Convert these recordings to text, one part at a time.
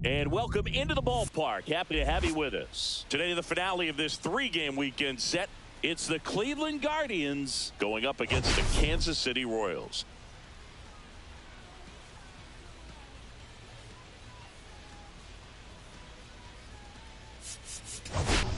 And welcome into the ballpark. Happy to have you with us. Today, the finale of this three-game weekend set. It's the Cleveland Guardians going up against the Kansas City Royals.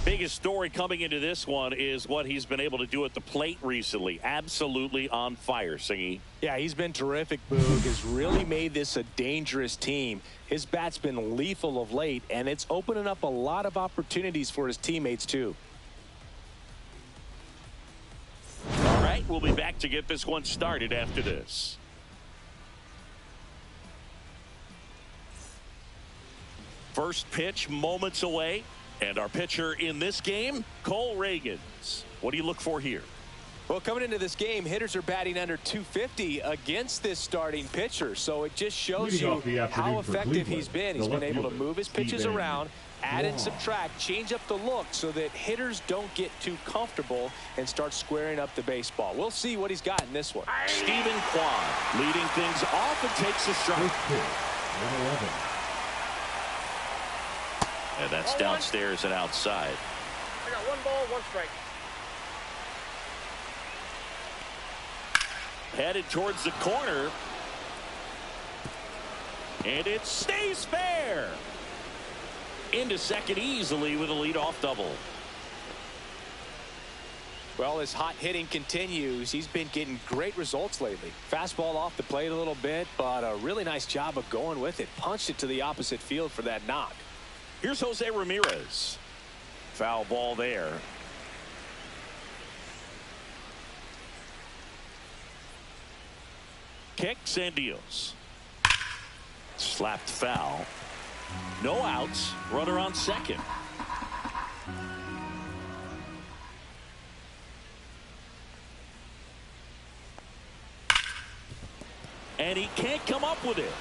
Biggest story coming into this one is what he's been able to do at the plate recently. Absolutely on fire, Singy. Yeah, he's been terrific, Boog. Has really made this a dangerous team. His bat's been lethal of late, and it's opening up a lot of opportunities for his teammates, too. All right, we'll be back to get this one started after this. First pitch moments away. And our pitcher in this game, Cole Reagans. What do you look for here? Well, coming into this game, hitters are batting under 250 against this starting pitcher. So it just shows you how effective he's been. He's been able to move his pitches around, add and subtract, change up the look so that hitters don't get too comfortable and start squaring up the baseball. We'll see what he's got in this one. Stephen Kwan leading things off and takes a strike. 111. And that's downstairs and outside. I got 1 ball, 1 strike. Headed towards the corner. And it stays fair. Into second easily with a leadoff double. Well, his hot hitting continues. He's been getting great results lately. Fastball off the plate a little bit, but a really nice job of going with it. Punched it to the opposite field for that knock. Here's Jose Ramirez. Foul ball there. Kicks and deals. Slapped foul. No outs. Runner on second. And he can't come up with it.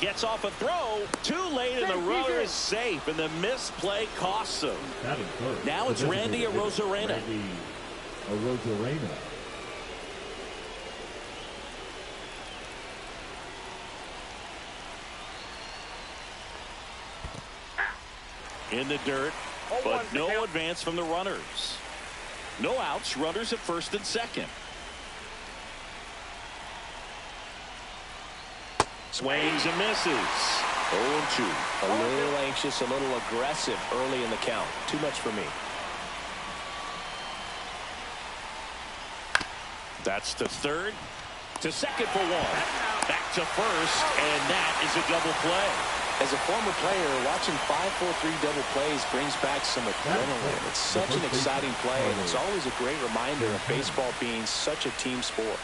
Gets off a throw. Too late, and the runner is safe, and the misplay costs him. Now it's Randy Arozarena. In the dirt, but no advance from the runners. No outs. Runners at first and second. Swings and misses. 0-2. A little anxious, a little aggressive early in the count. Too much for me. That's to third. To second for 1. Back to first, and that is a double play. As a former player, watching 5-4-3 double plays brings back some adrenaline. It's such an exciting play, and it's always a great reminder of baseball being such a team sport.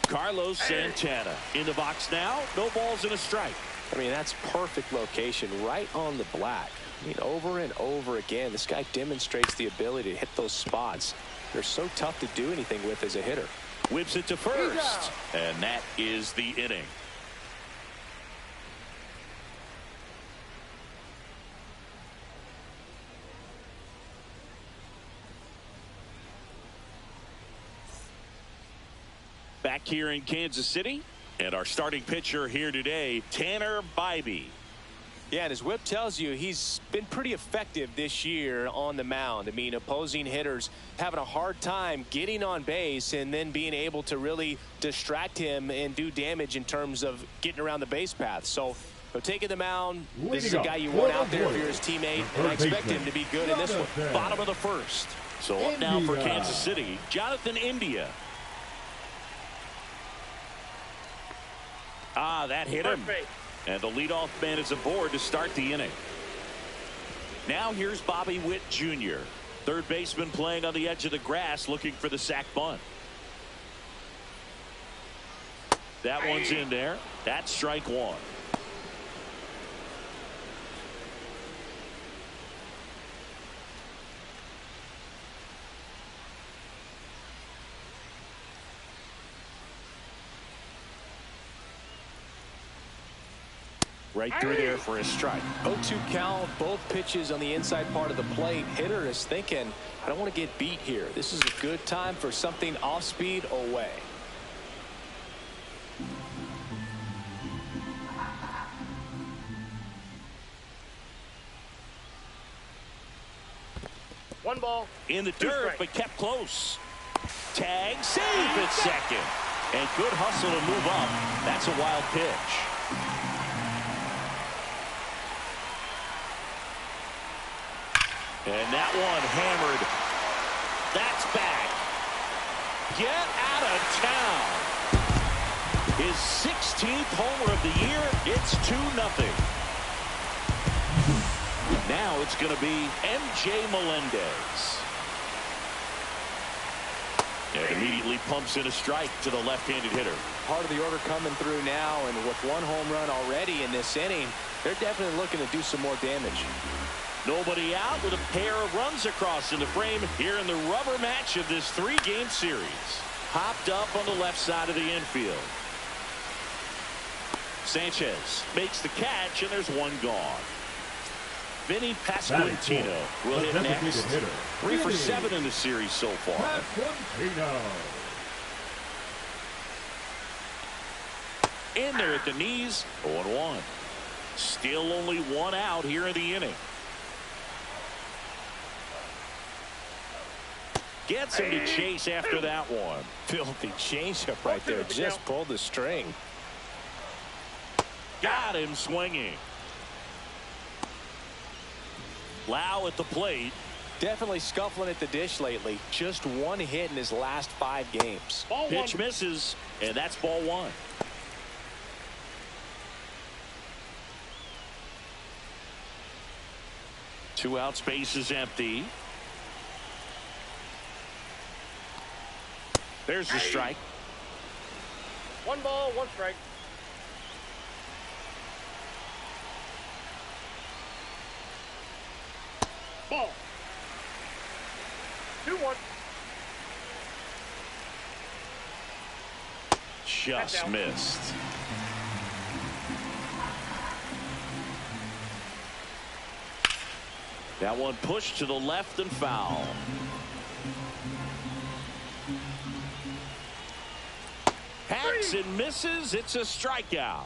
Carlos Santana in the box now. No balls and a strike. I mean, that's perfect location right on the black. I mean, over and over again, this guy demonstrates the ability to hit those spots. They're so tough to do anything with as a hitter. Whips it to first, and that is the inning. Back here in Kansas City, and our starting pitcher here today, Tanner Bybee. Yeah, and his whip tells you he's been pretty effective this year on the mound. I mean, opposing hitters having a hard time getting on base and then being able to really distract him and do damage in terms of getting around the base path. So, taking the mound, this is a guy you want out there if you're his teammate, and I expect him to be good in this one. Bottom of the first. So up now for Kansas City, Jonathan India. Ah, that hit him. And the leadoff man is aboard to start the inning. Now here's Bobby Witt Jr., third baseman playing on the edge of the grass looking for the sac bunt. That one's in there. That's strike 1. Right through there for a strike. 0-2 count, both pitches on the inside part of the plate. Hitter is thinking, I don't want to get beat here. This is a good time for something off speed away. One ball. In the Two dirt, strikes. but kept close. Tag, save at second. And good hustle to move up. That's a wild pitch. And that one hammered. That's back. Get out of town. His 16th homer of the year. It's 2-0. Now it's going to be MJ Melendez. And immediately pumps in a strike to the left-handed hitter. Part of the order coming through now, and with one home run already in this inning, they're definitely looking to do some more damage. Nobody out with a pair of runs across in the frame here in the rubber match of this 3-game series. Hopped up on the left side of the infield. Sanchez makes the catch, and there's one gone. Vinny Pasquantino will hit next. 3 for 7 in the series so far. In there at the knees, 0-1. Still only one out here in the inning. Gets him to chase after that one. Filthy changeup right there. Just pulled the string. Got him swinging. Lau at the plate. Definitely scuffling at the dish lately. Just one hit in his last 5 games. Pitch misses, and that's ball 1. Two out, space is empty. There's the strike. One ball, one strike. Ball. 2-1. Just missed. That one pushed to the left and foul. Hacks and misses. It's a strikeout.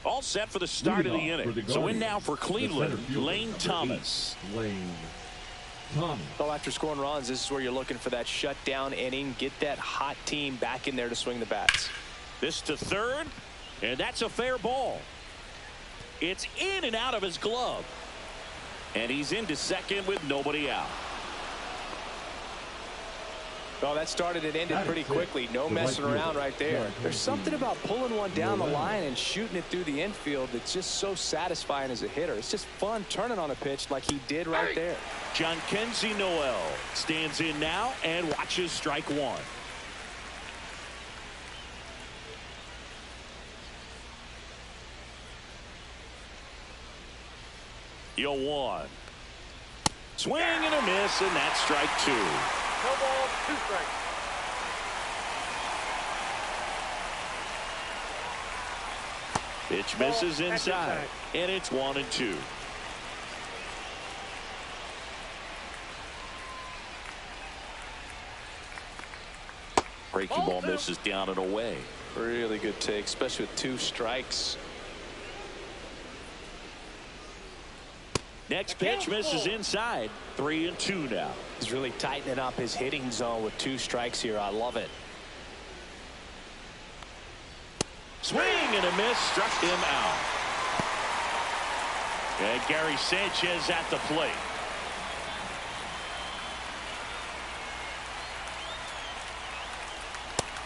All set for the start of the inning. So in now for Cleveland, Lane Thomas. Well, after scoring runs, this is where you're looking for that shutdown inning. Get that hot team back in there to swing the bats. This to third, and that's a fair ball. It's in and out of his glove. And he's into second with nobody out. Well, that started and ended pretty quickly. No messing around right there. There's something about pulling one down the line and shooting it through the infield that's just so satisfying as a hitter. It's just fun turning on a pitch like he did right there. Jhonkensy Noel stands in now and watches strike 1. Yo 1. Swing and a miss, and that's strike 2. No ball, 2 strikes. Pitch misses inside, and it's 1-2. Breaking ball misses down and away. Really good take, especially with 2 strikes. Next pitch misses inside. 3-2 now. He's really tightening up his hitting zone with 2 strikes here. I love it. Swing and a miss, struck him out. And Gary Sanchez at the plate.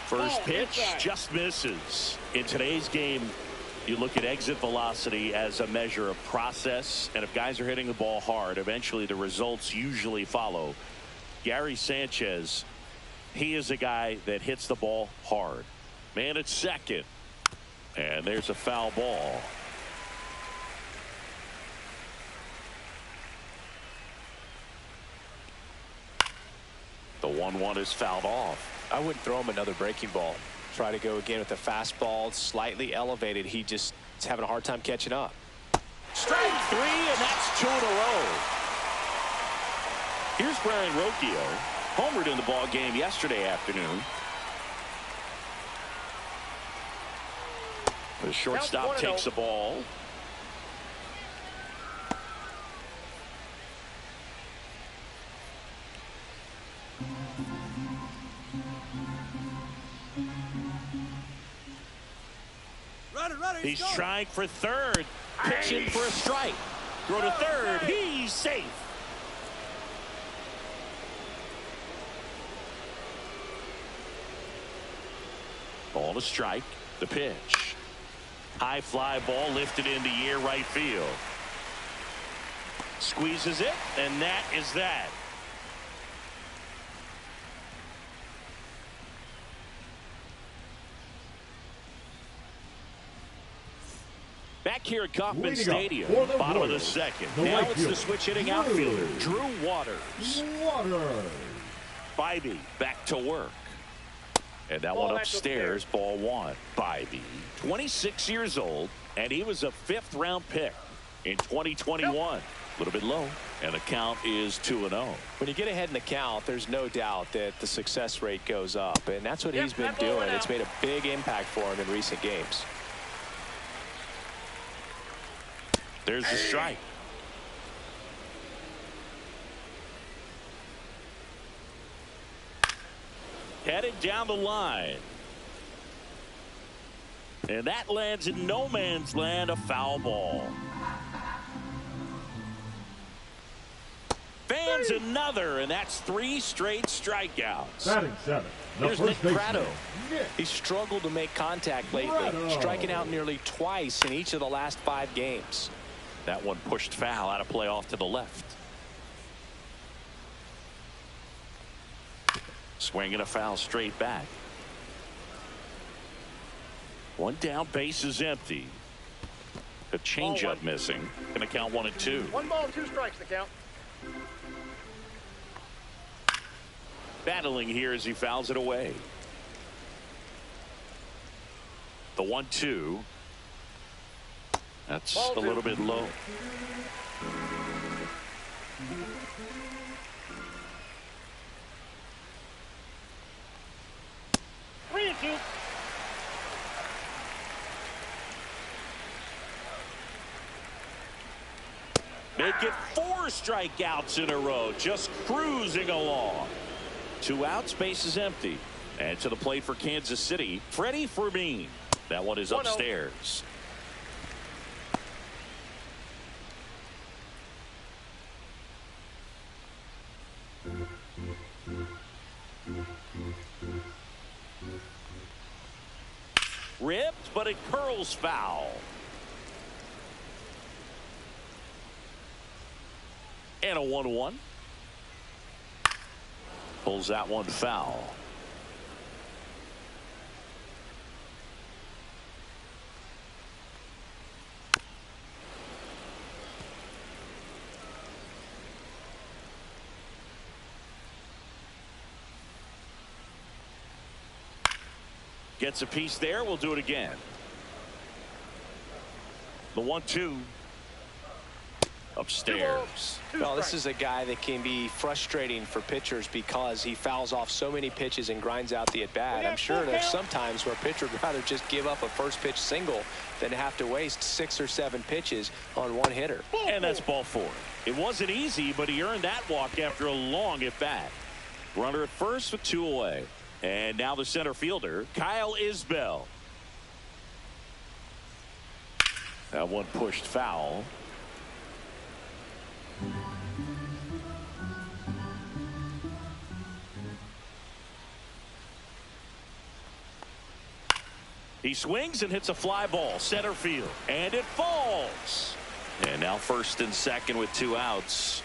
First pitch just misses. In today's game, you look at exit velocity as a measure of process, and if guys are hitting the ball hard, eventually the results usually follow. Gary Sanchez, he is a guy that hits the ball hard. Man at second, and there's a foul ball. The 1-1 is fouled off. I wouldn't throw him another breaking ball. Try to go again with the fastball, slightly elevated. He just is having a hard time catching up. Strike 3, and that's 2 in a row. Here's Brian Rocchio, homered in the ball game yesterday afternoon. The shortstop takes the ball. He's trying for third. Pitching for a strike. Throw to third. He's safe. Ball to strike. The pitch. High fly ball lifted into the air right field. Squeezes it, and that is that. Back here at Kauffman Stadium, bottom of the second. Now it's the switch hitting outfielder, Drew Waters. Bybee back to work. And that one upstairs, ball one. Bybee, 26 years old, and he was a 5th-round pick in 2021. A little bit low, and the count is 2-0. When you get ahead in the count, there's no doubt that the success rate goes up, and that's what he's been doing. It's made a big impact for him in recent games. There's the strike. Headed down the line. And that lands in no man's land, a foul ball. Fans another, and that's 3 straight strikeouts. Batting 7. Here's Nick Pratto. He struggled to make contact lately, striking out nearly twice in each of the last 5 games. That one pushed foul out of play off to the left. Swinging a foul straight back. One down, base is empty. The changeup missing. Going to count 1 and 2. 1 ball, 2 strikes to count. Battling here as he fouls it away. The 1-2. That's a little bit low. Make it 4 strikeouts in a row, just cruising along. 2 outs, base is empty. And to the plate for Kansas City, Freddie Fermin. That one is upstairs. Ripped, but it curls foul. And a 1-1. Pulls that one foul. Gets a piece there. We'll do it again. The 1-2. Upstairs. Well, this is a guy that can be frustrating for pitchers because he fouls off so many pitches and grinds out the at-bat. I'm sure there's some times where a pitcher would rather just give up a first pitch single than have to waste 6 or 7 pitches on one hitter. And that's ball 4. It wasn't easy, but he earned that walk after a long at-bat. Runner at first with 2 away. And now the center fielder, Kyle Isbell. That one pushed foul. He swings and hits a fly ball center field, and it falls. And now first and second with 2 outs.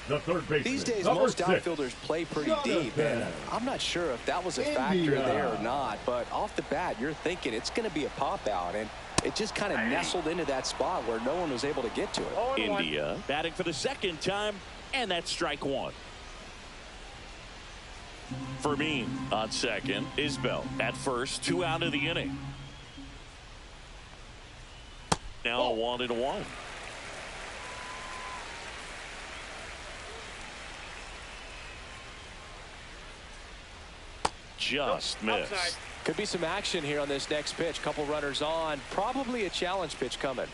The third baseman. These days, number most 6. outfielders play pretty deep, and I'm not sure if that was a factor there or not. But off the bat, you're thinking it's going to be a pop out, and it just kind of nestled into that spot where no one was able to get to it. India batting for the second time, and that's strike 1. Fermin on second. Isbell at first. 2 out of the inning. Now 1-1. Just missed. Could be some action here on this next pitch. Couple runners on. Probably a challenge pitch coming.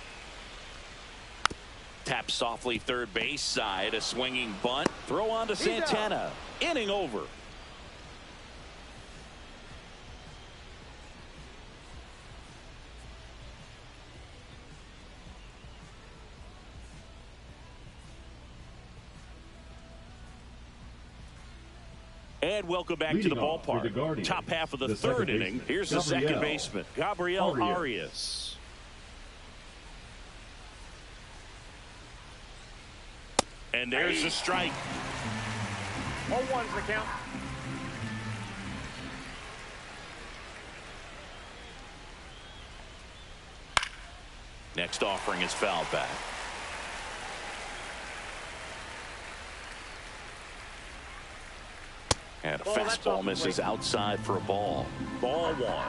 Tap softly third base side. A swinging bunt. Throw on to Santana. Inning over. And welcome back to the ballpark. Top half of the third inning. Here's the second baseman, Gabriel Arias. And there's the strike. 0-1's the count. Next offering is fouled back. And a fastball misses outside for a ball. Ball one.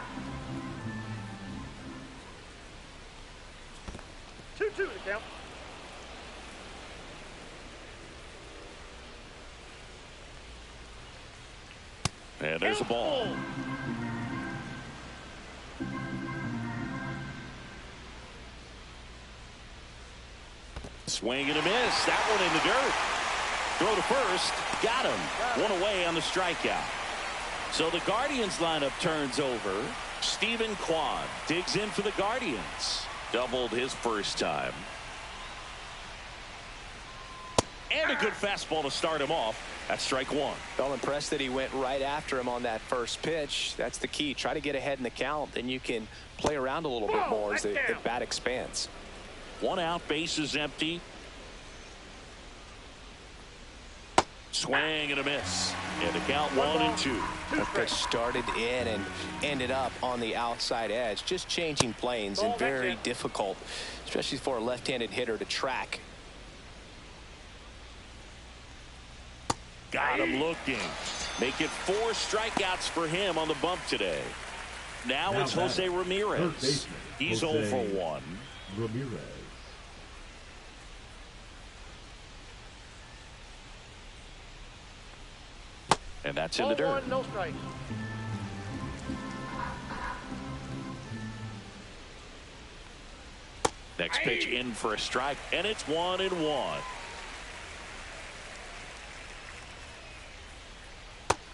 2-2 the count. And there's a ball. Swing and a miss. That one in the dirt. Throw to first. Got him. One away on the strikeout. So the Guardians lineup turns over. Stephen Kwan digs in for the Guardians. Doubled his first time. And a good fastball to start him off. That's strike one. Well, impressed that he went right after him on that first pitch. That's the key. Try to get ahead in the count. Then you can play around a little bit more as the bat expands. One out, base is empty. Swing and a miss. And the count 1-2. That pitch started in and ended up on the outside edge. Just changing planes and very difficult, especially for a left-handed hitter to track. Got him looking. Make it 4 strikeouts for him on the bump today. Now it's Jose Ramirez. He's 0 for 1. Ramirez. And that's in the dirt. 0-1, no strike. Next pitch in for a strike, and it's 1-1.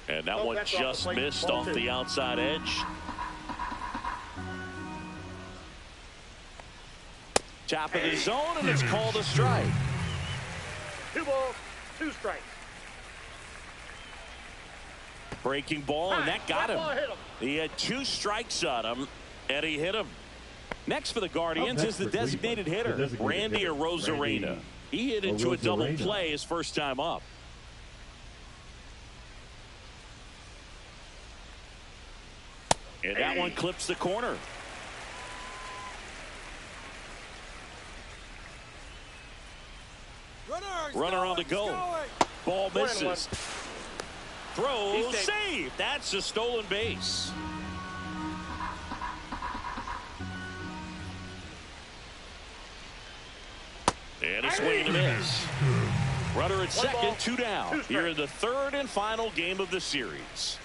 And that one just missed off the outside edge. Top of the zone, and it's called a strike. 2 balls, 2 strikes. Breaking ball, and that got him. He had 2 strikes on him, and he hit him. Next for the Guardians is the designated hitter, Randy Arozarena. He hit into a double play his first time up. And that one clips the corner. Runner on the go. Ball misses. Throw, save. That's a stolen base. And a swing and a miss. Runner at second, 2 down. Here in the third and final game of the series.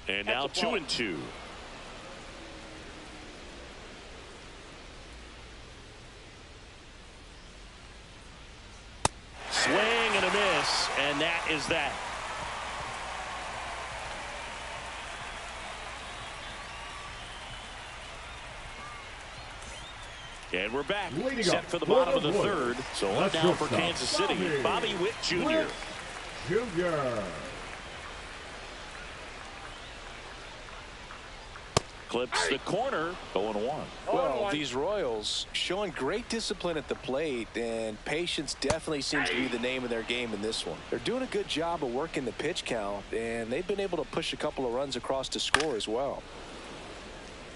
And now 2-2. Swing and a miss, and that is that. And we're back, set for the bottom of the third. So up now for Kansas City, Bobby Witt Jr. Clips the corner, 0-1. Well, these Royals showing great discipline at the plate, and patience definitely seems to be the name of their game in this one. They're doing a good job of working the pitch count, and they've been able to push a couple of runs across to score as well.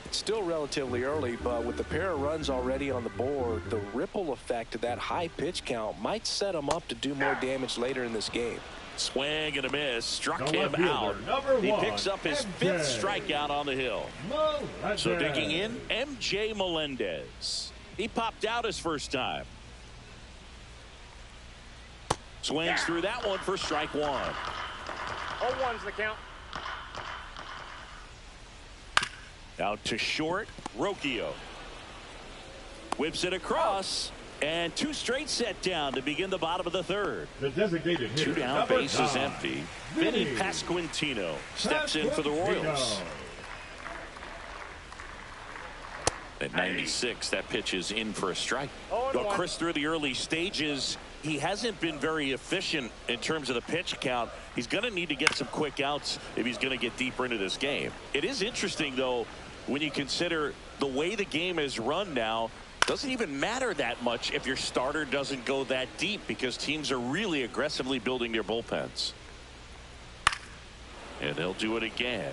It's still relatively early, but with the pair of runs already on the board, the ripple effect of that high pitch count might set them up to do more damage later in this game. Swing and a miss, struck him out. He picks up his 5th strikeout on the hill. So digging in, MJ Melendez. He popped out his first time. Swings through that one for strike 1. 0-1's the count. Out to short, Rocchio. Whips it across, and two straight set down to begin the bottom of the third. The designated hitter, two down, base is empty. Vinny Pasquantino steps in for the Royals. At 96, that pitch is in for a strike. Well, Chris, through the early stages, he hasn't been very efficient in terms of the pitch count. He's going to need to get some quick outs if he's going to get deeper into this game. It is interesting, though, when you consider the way the game is run now. Doesn't even matter that much if your starter doesn't go that deep, because teams are really aggressively building their bullpens. And they'll do it again.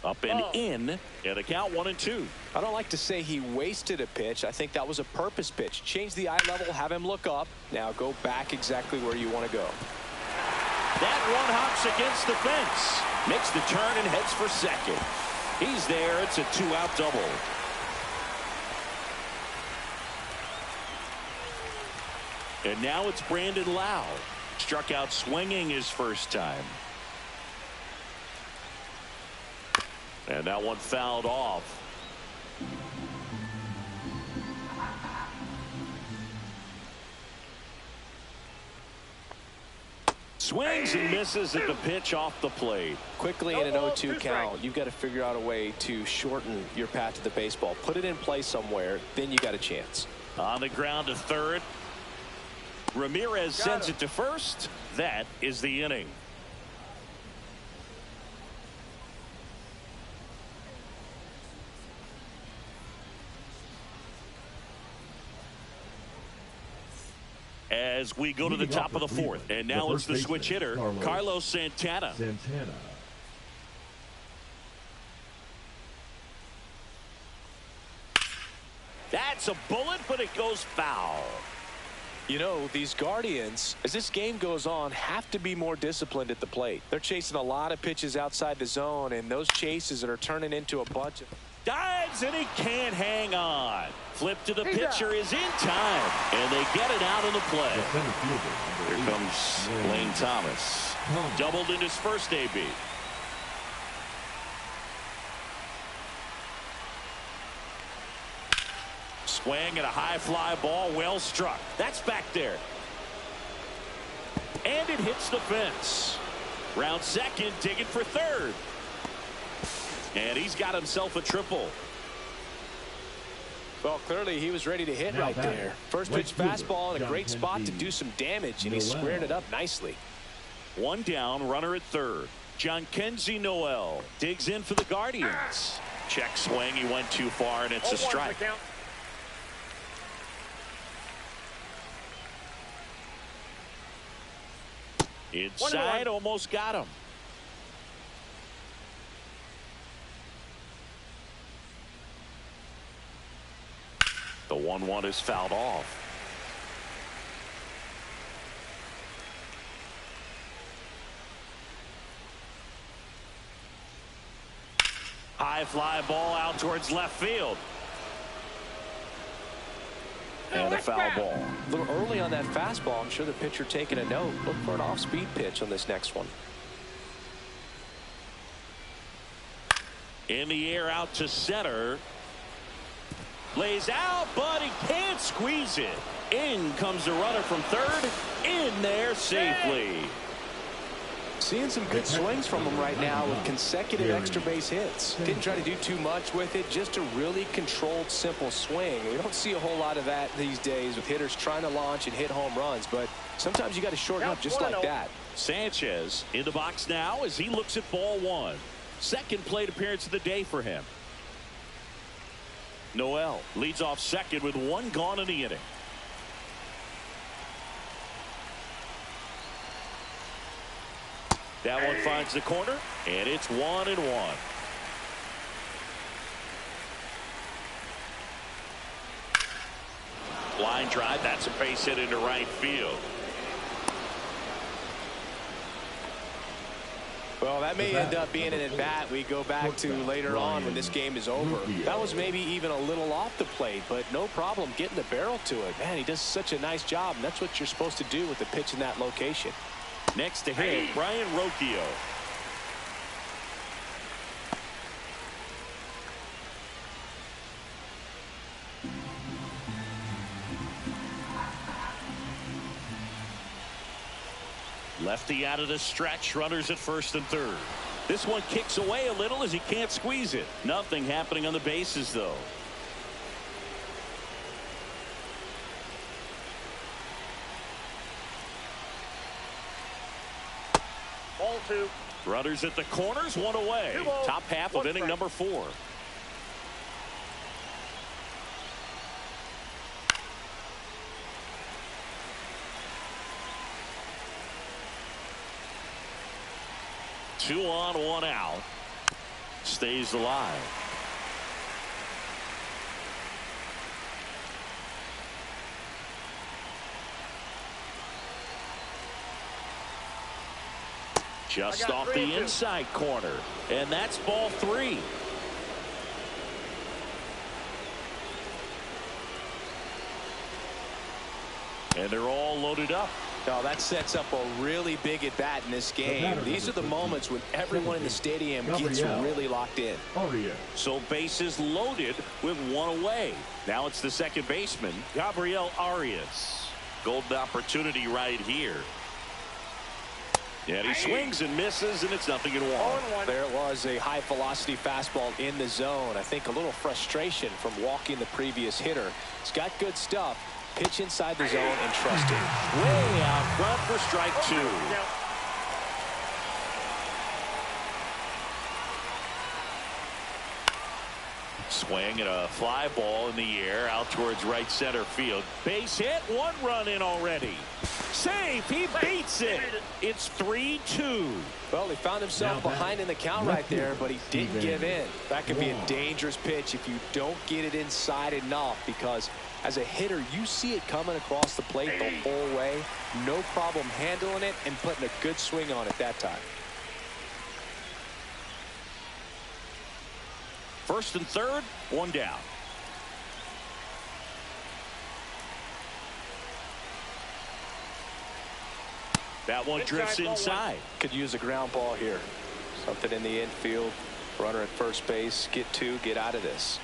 Up and in, and a count 1-2. I don't like to say he wasted a pitch. I think that was a purpose pitch. Change the eye level, have him look up. Now go back exactly where you want to go. That one hops against the fence. Makes the turn and heads for second. He's there. It's a 2-out double. And now it's Brandon Lau. Struck out swinging his first time. And that one fouled off. Swings and misses at the pitch off the plate. Quickly in an 0-2 count, you've got to figure out a way to shorten your path to the baseball. Put it in play somewhere, then you got a chance. On the ground to third. Ramirez sends it to first. That is the inning. As we go to the top of the fourth, and now it's the switch hitter, Carlos Santana. That's a bullet, but it goes foul. You know, these Guardians, as this game goes on, have to be more disciplined at the plate. They're chasing a lot of pitches outside the zone, and those chases are turning into a bunch of... Dives, and he can't hang on. Flip to the pitcher is in time, and they get it out of the play. Here comes Lane Thomas. Doubled in his first AB. Swing and a high fly ball, well struck. That's back there. And it hits the fence. Round second, digging for third. And he's got himself a triple. Well, clearly he was ready to hit right there. First pitch fastball in a great spot to do some damage, and he squared it up nicely. One down, runner at third. Jhonkensy Noel digs in for the Guardians. Check swing, he went too far, and it's a strike. Inside, almost got him. The 1-1 is fouled off. High fly ball out towards left field. And a foul ball. A little early on that fastball. I'm sure the pitcher taking a note. Look for an off-speed pitch on this next one. In the air out to center. Lays out, but he can't squeeze it. In comes the runner from third. In there safely. Seeing some good swings from him right now with consecutive extra base hits. Didn't try to do too much with it, just a really controlled, simple swing. We don't see a whole lot of that these days with hitters trying to launch and hit home runs, but sometimes you got to shorten up just like that. Sanchez in the box now as he looks at ball one. Second plate appearance of the day for him. Noel leads off second with one gone in the inning. That one finds the corner, and it's 1-1. Line drive, that's a base hit into right field. Well, that may end up being an at-bat we go back to later on when this game is over. That was maybe even a little off the plate, but no problem getting the barrel to it. Man, he does such a nice job, and that's what you're supposed to do with the pitch in that location. Next to hit, Brian Rocchio. Lefty out of the stretch, runners at first and third. This one kicks away a little as he can't squeeze it. Nothing happening on the bases, though. Ball 2. Runners at the corners, one away. Top half of inning number 4. Two on, one out. Stays alive. Just off the inside corner. And that's ball 3. And they're all loaded up. Now that sets up a really big at bat in this game. These are the moments when everyone in the stadium gets really locked in. So bases loaded with one away. Now it's the second baseman, Gabriel Arias. Golden opportunity right here. And he swings and misses, and it's 0-1. There was a high velocity fastball in the zone. I think a little frustration from walking the previous hitter. He's got good stuff. Pitch inside the zone and trust it. Way out front for strike 2. Swing and a fly ball in the air out towards right center field. Base hit, 1 run in already. Save, he beats it. It's 3-2. Well, he found himself behind in the count right there, but he didn't give in. That could be a dangerous pitch if you don't get it inside enough, because as a hitter, you see it coming across the plate the whole way. No problem handling it and putting a good swing on it that time. First and third, 1 down. That one drifts inside. Could use a ground ball here. Something in the infield. Runner at first base. Get 2. Get out of this.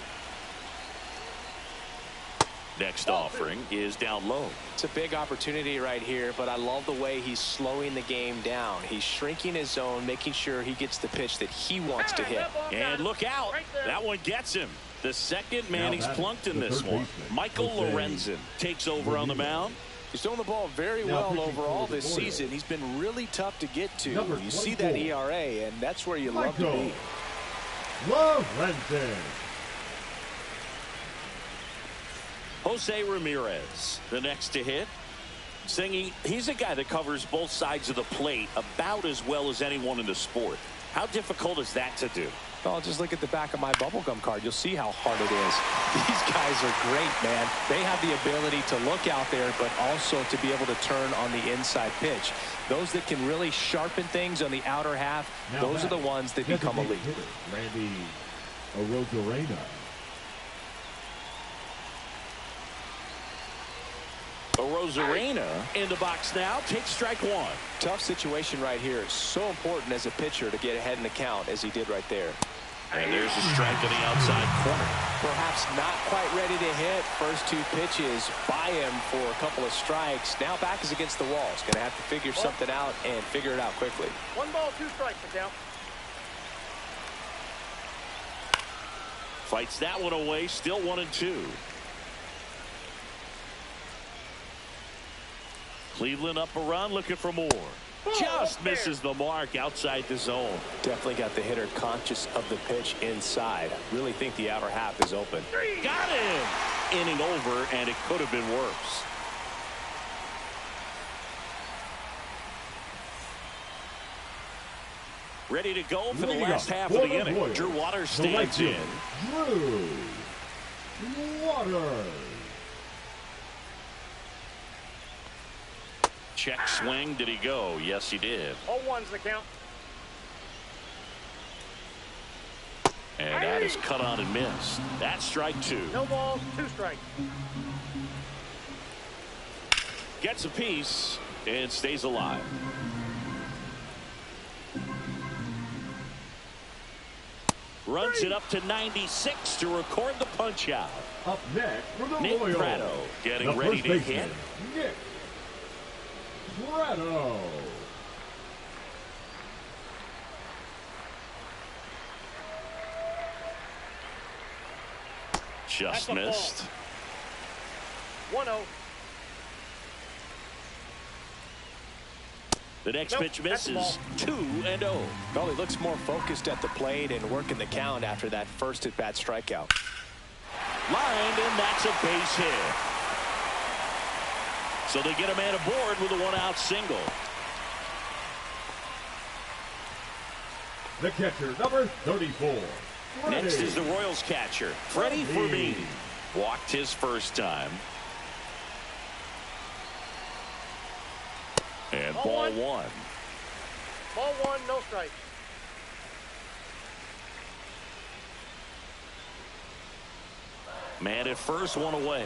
Next offering is down low. It's a big opportunity right here, but I love the way he's slowing the game down. He's shrinking his zone, making sure he gets the pitch that he wants to hit. And look out. That one gets him. The second man he's plunked in this one. Michael Lorenzen takes over on the mound. He's throwing the ball very well overall this season. He's been really tough to get to. You see that ERA, and that's where you love to be. Lorenzen. Jose Ramirez, the next to hit. Saying he's a guy that covers both sides of the plate about as well as anyone in the sport. How difficult is that to do? Well, just look at the back of my bubblegum card. You'll see how hard it is. These guys are great, man. They have the ability to look out there, but also to be able to turn on the inside pitch. Those that can really sharpen things on the outer half, those are the ones that become elite. Randy Arozarena. Arozarena in the box now. Takes strike 1. Tough situation right here. It's so important as a pitcher to get ahead in the count as he did right there. And there's a strike in the outside corner. Perhaps not quite ready to hit. First 2 pitches by him for a couple of strikes. Now back is against the wall. He's going to have to figure something out and figure it out quickly. 1 ball, 2 strikes to count. Fights that one away. Still 1-2. Cleveland up a run, looking for more. Just misses the mark outside the zone. Definitely got the hitter conscious of the pitch inside. Really think the outer half is open. Got him. Inning over, and it could have been worse. Ready to go for the last half of the inning. Drew Waters stands in. Drew Waters. Check swing. Did he go? Yes, he did. 0-1's the count. And that is cut on and missed. That's strike two. No balls, 2 strikes. Gets a piece and stays alive. Runs it up to 96 to record the punch out. Up next for the Nick Royals, Prado getting the ready first to baseman, hit. Nick Prado. Just That's a ball. missed. 1-0. The next Nope, pitch that's a misses. ball. 2-0. Well, he looks more focused at the plate and working the count after that first at-bat strikeout. Lined, and that's a base hit. So they get a man aboard with a 1-out single. The catcher, number 34. Next Freddie. is the Royals catcher, Freddie Freddie. Fermin. Walked his first time. And ball one. Ball 1, no strikes. Man at first, 1 away.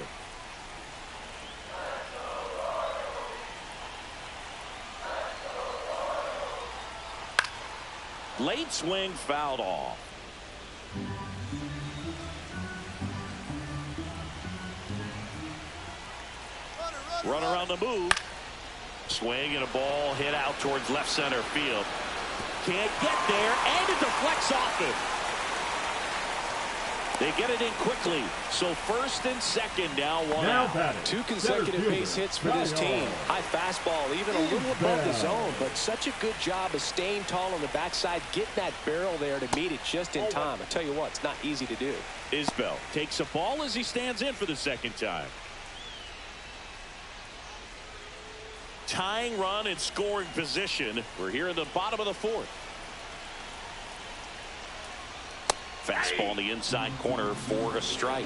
Late swing fouled off. Run around the move. Swing and a ball hit out towards left center field. Can't get there, and it deflects off it. They get it in quickly. So first and second now 1 Now out. batting, 2 consecutive center base fielder, hits for this Kyle. team. High fastball, even a little above the zone, but such a good job of staying tall on the backside, getting that barrel there to meet it just in time. I tell you what, it's not easy to do. Isbell takes a ball as he stands in for the second time. Tying run in scoring position. We're here in the bottom of the 4th. Fastball in the inside corner for a strike.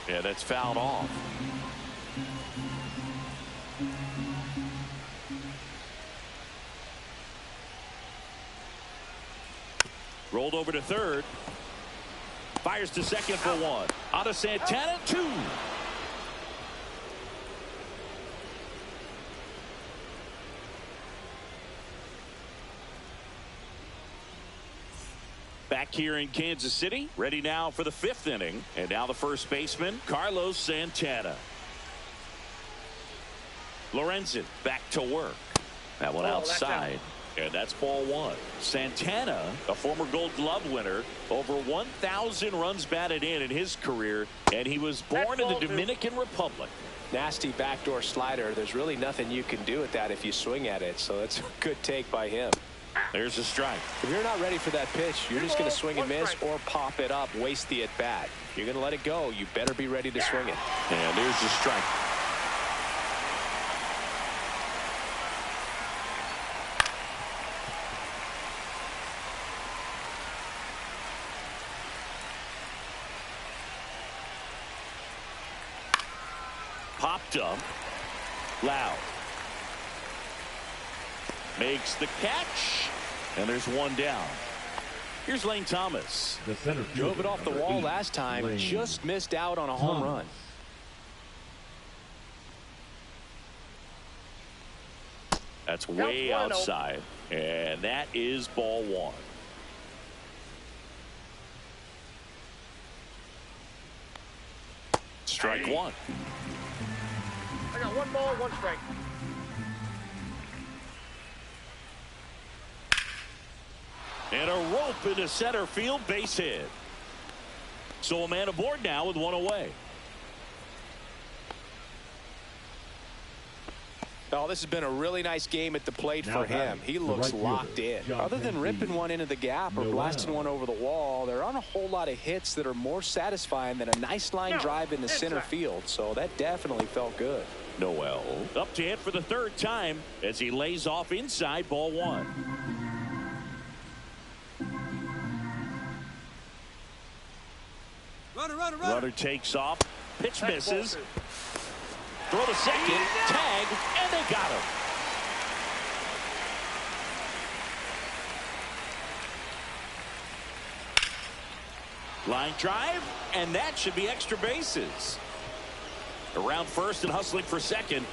Yeah, that's fouled off. Rolled over to third. Fires to second for 1. Out of Santana, 2. Back here in Kansas City, ready now for the 5th inning. And now the first baseman, Carlos Santana. Lorenzen back to work. That one outside. And that's ball 1. Santana, a former Gold Glove winner, over 1,000 runs batted in his career, and he was born in the Dominican Republic. Nasty backdoor slider. There's really nothing you can do with that if you swing at it, so that's a good take by him. There's a strike. If you're not ready for that pitch, you're just going to swing and miss or pop it up, waste the at-bat. If you're going to let it go, you better be ready to swing it. And there's the strike. Popped up. Loud. Makes the catch. And there's 1 down. Here's Lane Thomas. The center Drove it fielder, off the number wall 8, last time. Lane Just missed out on a home Thomas. run. That's way Counts 1-0. outside. And that is ball 1. Strike 1. I got 1 ball, 1 strike. And a rope into center field, base hit. So a man aboard now with 1 away. Oh, this has been a really nice game at the plate Now for him. batting, He the looks right locked fielder, in. John Other than Henry. ripping one into the gap or No blasting out. one over the wall, there aren't a whole lot of hits that are more satisfying than a nice line drive into center field. So that definitely felt good. Noel up to hit for the 3rd time as he lays off inside ball 1. Runner. Runner takes off. Pitch That's misses. ball Throw to second, tag, and they got him. Line drive, and that should be extra bases. Around first and hustling for second.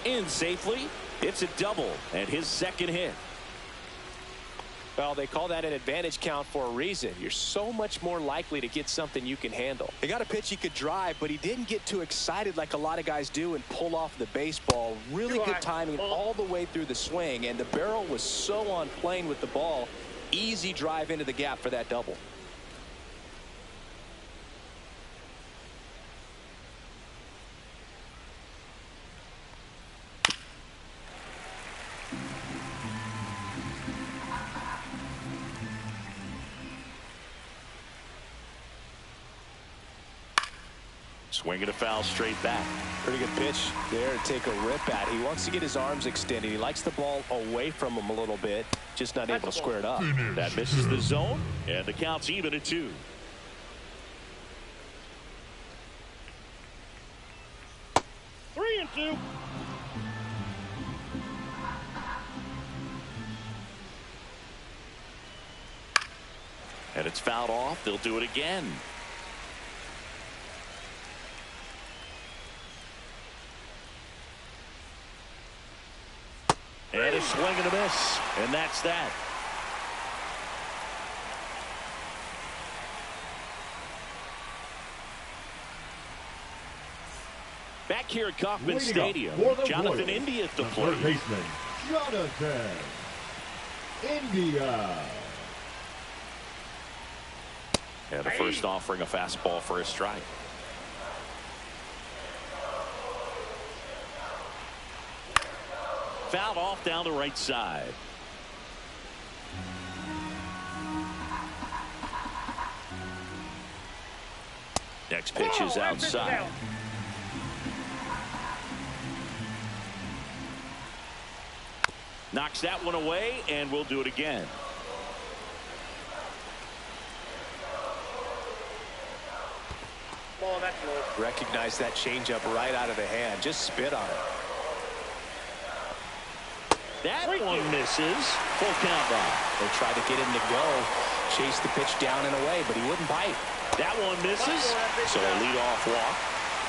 In safely. It's a double and his second hit. Well, they call that an advantage count for a reason. You're so much more likely to get something you can handle. He got a pitch he could drive, but he didn't get too excited like a lot of guys do and pull off the baseball. Really good timing all the way through the swing, and the barrel was so on plane with the ball. Easy drive into the gap for that double. Swinging a foul straight back. Pretty good pitch there to take a rip at. He wants to get his arms extended. He likes the ball away from him a little bit, just not able to square it up. That misses the zone, and the count's even at 2. Three and 2. And it's fouled off. They'll do it again. And a swing and a miss. And that's that. Back here at Kauffman Stadium, Jonathan India at the plate. Third baseman, Jonathan India. And the first offering a fastball for a strike. Fouled off down the right side. Next pitch is outside. Knocks that one away, and we'll do it again. Ball, that's low. Recognize that changeup right out of the hand. Just spit on it. That one misses. Full count now. They tried to get him to go, chase the pitch down and away, but he wouldn't bite. That one misses. So a leadoff walk.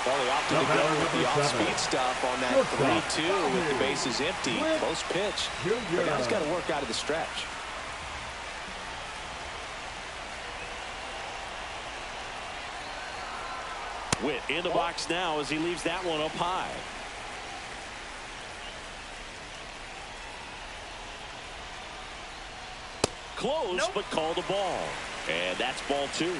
Well, they opted to go with the off-speed stuff on that 3-2 with the bases empty. Close pitch. The guy's got to work out of the stretch. Witt in the box now as he leaves that one up high. Close, but called a ball. And that's ball 2.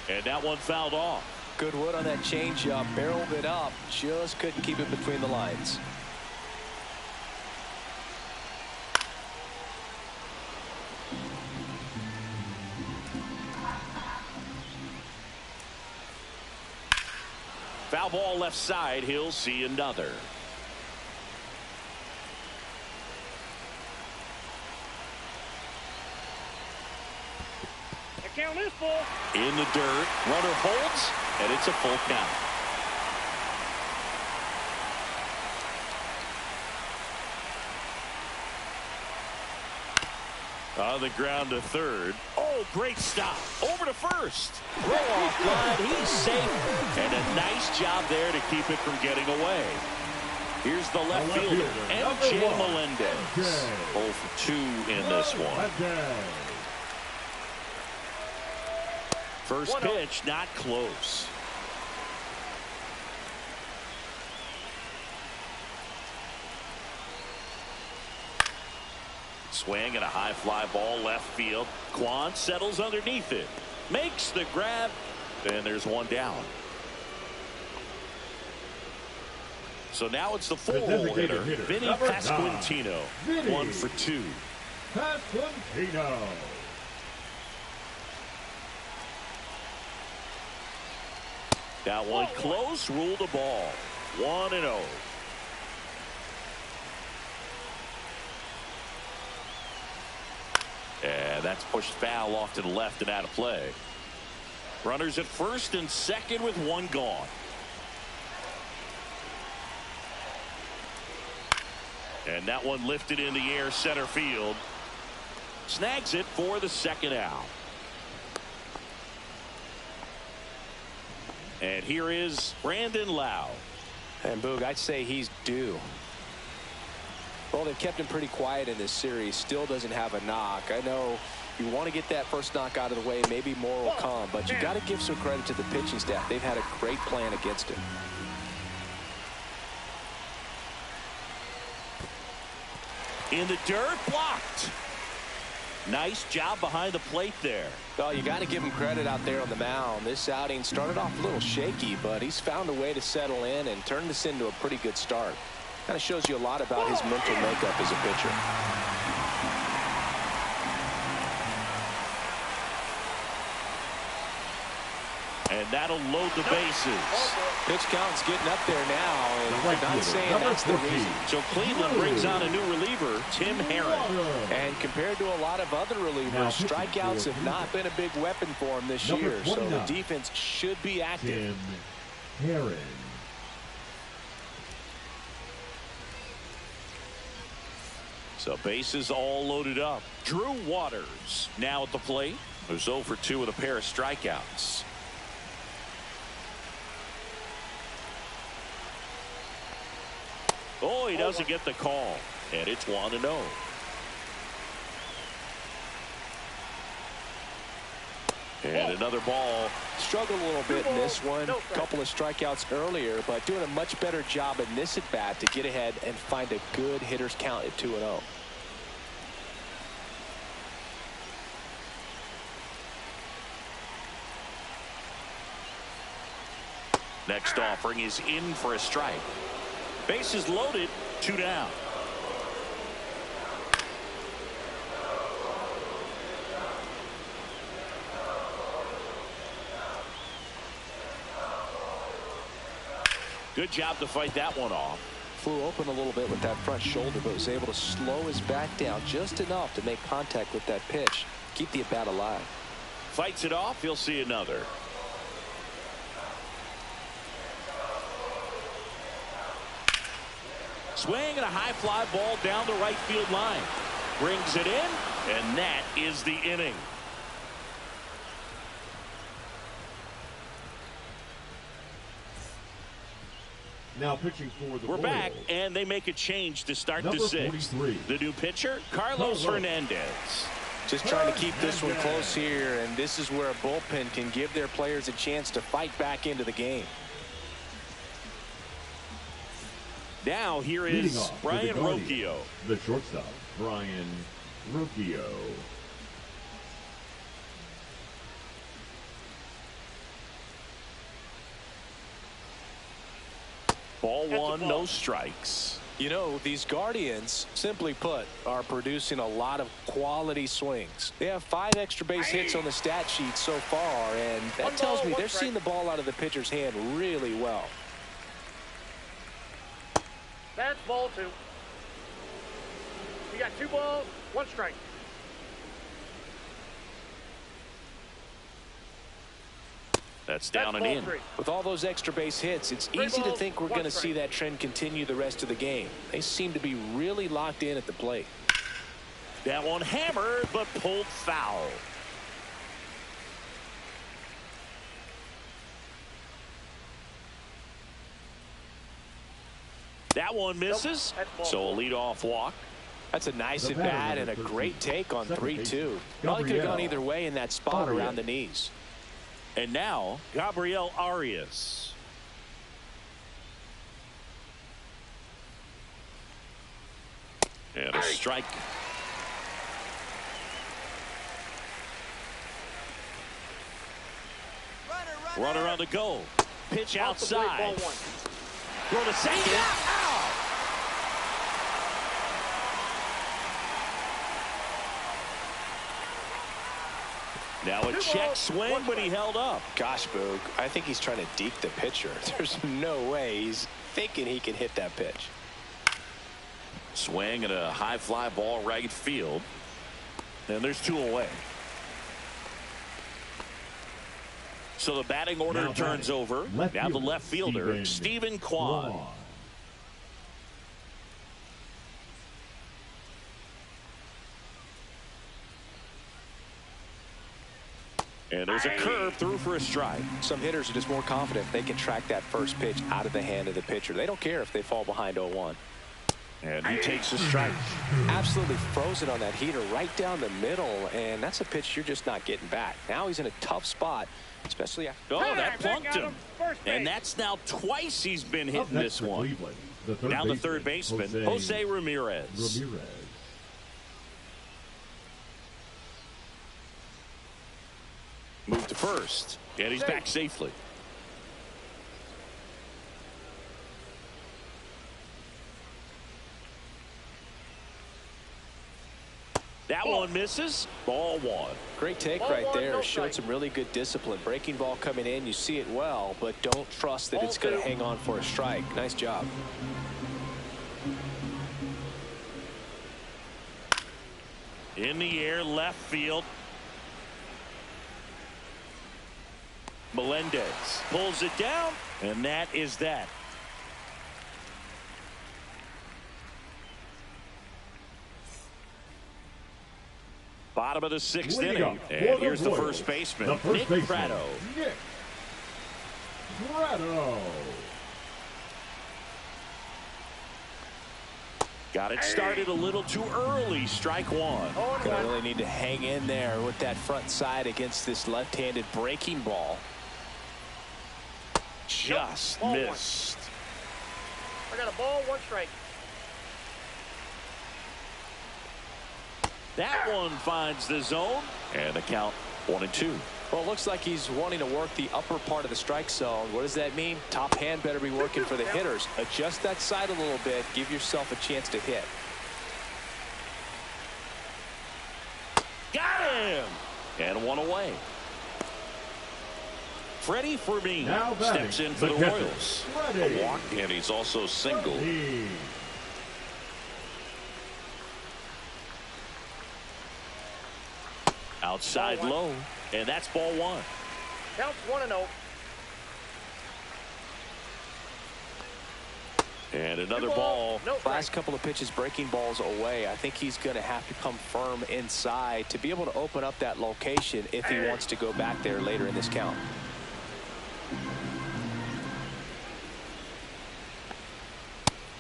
And that one fouled off. Good wood on that changeup. Barreled it up. Just couldn't keep it between the lines. Foul ball left side. He'll see another. Count is full. In the dirt. Runner holds, and it's a full count. On the ground to third. Oh, great stop. Over to first. Throw off line. He's safe. And a nice job there to keep it from getting away. Here's the left fielder, MJ Melendez. 0 for 2 in this one. First pitch, not close. Swing and a high fly ball left field. Quan settles underneath it. Makes the grab. And there's one down. So now it's the full-hole hitter, Vinny Pasquantino. 1 for 2. Pasquantino. That one close, ruled a ball. 1-0. And that's pushed foul off to the left and out of play. Runners at first and second with one gone. And that one lifted in the air center field. Snags it for the second out. And here is Brandon Lau. And Boog, I'd say he's due. Well, they've kept him pretty quiet in this series. Still doesn't have a knock. I know you want to get that first knock out of the way. Maybe more will come. But you got to give some credit to the pitching staff. They've had a great plan against him. In the dirt, blocked. Nice job behind the plate there. Well, you got to give him credit out there on the mound. This outing started off a little shaky, but he's found a way to settle in and turn this into a pretty good start. Kind of shows you a lot about his mental makeup as a pitcher. And that'll load the bases. Pitch count's getting up there now, and I'm not saying that's the reason. So Cleveland brings on a new reliever, Tim Herron. And compared to a lot of other relievers, strikeouts have not been a big weapon for him this year, so the defense should be active. Tim Herron. So bases all loaded up. Drew Waters now at the plate. Who's 0 for 2 with a pair of strikeouts. Oh, he doesn't get the call. And it's 1-0. And another ball. Struggled a little bit in this one. A couple of strikeouts earlier, but doing a much better job in this at bat to get ahead and find a good hitter's count at 2-0. Next offering is in for a strike. Bases loaded, 2 down. Good job to fight that one off. Flew open a little bit with that front shoulder, but was able to slow his back down just enough to make contact with that pitch. Keep the at-bat alive. Fights it off, he'll see another. Swing and a high fly ball down the right field line. Brings it in, and that is the inning. Now pitching for the We're Royals. back, and they make a change to start Number the sixth. 43. The new pitcher, Carlos Hernandez. Just trying to keep this one close here, and this is where a bullpen can give their players a chance to fight back into the game. Now here Leading is off Brian for the Guardians, Rocchio. The shortstop, Brian Rocchio. Ball one, no strikes. You know, these Guardians, simply put, are producing a lot of quality swings. They have 5 extra base hits on the stat sheet so far, and that tells me they're seeing the ball out of the pitcher's hand really well. That's ball 2. You got 2 balls, 1 strike. That's down and ball in. 3. With all those extra base hits, it's easy to think we're going to see that trend continue the rest of the game. They seem to be really locked in at the plate. That one hammered, but pulled foul. That one misses, so a leadoff walk. That's a nice at bat and a great take on 3-2. Probably could have gone either way in that spot around the knees. And now, Gabriel Arias. And a strike. Runner on the go. Pitch outside. Ball 1. Throw to second. Out. Now a check swing, but he held up. Gosh, Boog, I think he's trying to deke the pitcher. There's no way he's thinking he can hit that pitch. Swing and a high fly ball right field. And there's 2 away. So the batting order turns over. Now the left fielder, Stephen Kwan. And there's a curve through for a strike. Some hitters are just more confident they can track that first pitch out of the hand of the pitcher. They don't care if they fall behind 0-1. And he takes a strike. Absolutely frozen on that heater right down the middle, and that's a pitch you're just not getting back. Now he's in a tough spot, especially after. Oh, that plunked him. And that's now twice he's been hitting this one. Now the third baseman, Jose Ramirez. Move to first, and he's back safely. That one misses. Ball one. Great take right there. Showed some really good discipline. Breaking ball coming in, you see it well, but don't trust that it's going to hang on for a strike. Nice job. In the air, left field. Melendez pulls it down, and that is that. Bottom of the sixth inning, and here's the first baseman, Nick Pratto. Got it started a little too early. Strike one. Gonna really need to hang in there with that front side against this left-handed breaking ball. Just missed. I got a ball, 1 strike. That one finds the zone, and the count 1-2. Well, it looks like he's wanting to work the upper part of the strike zone. What does that mean? Top hand better be working for the hitters. Adjust that side a little bit. Give yourself a chance to hit. Got him! And one away. Freddie Fermin steps in for the Royals. A walk, and he's also single. Outside low, and that's ball one. Counts 1-0. And another ball. Last couple of pitches breaking balls away. I think he's going to have to come firm inside to be able to open up that location if he wants to go back there later in this count.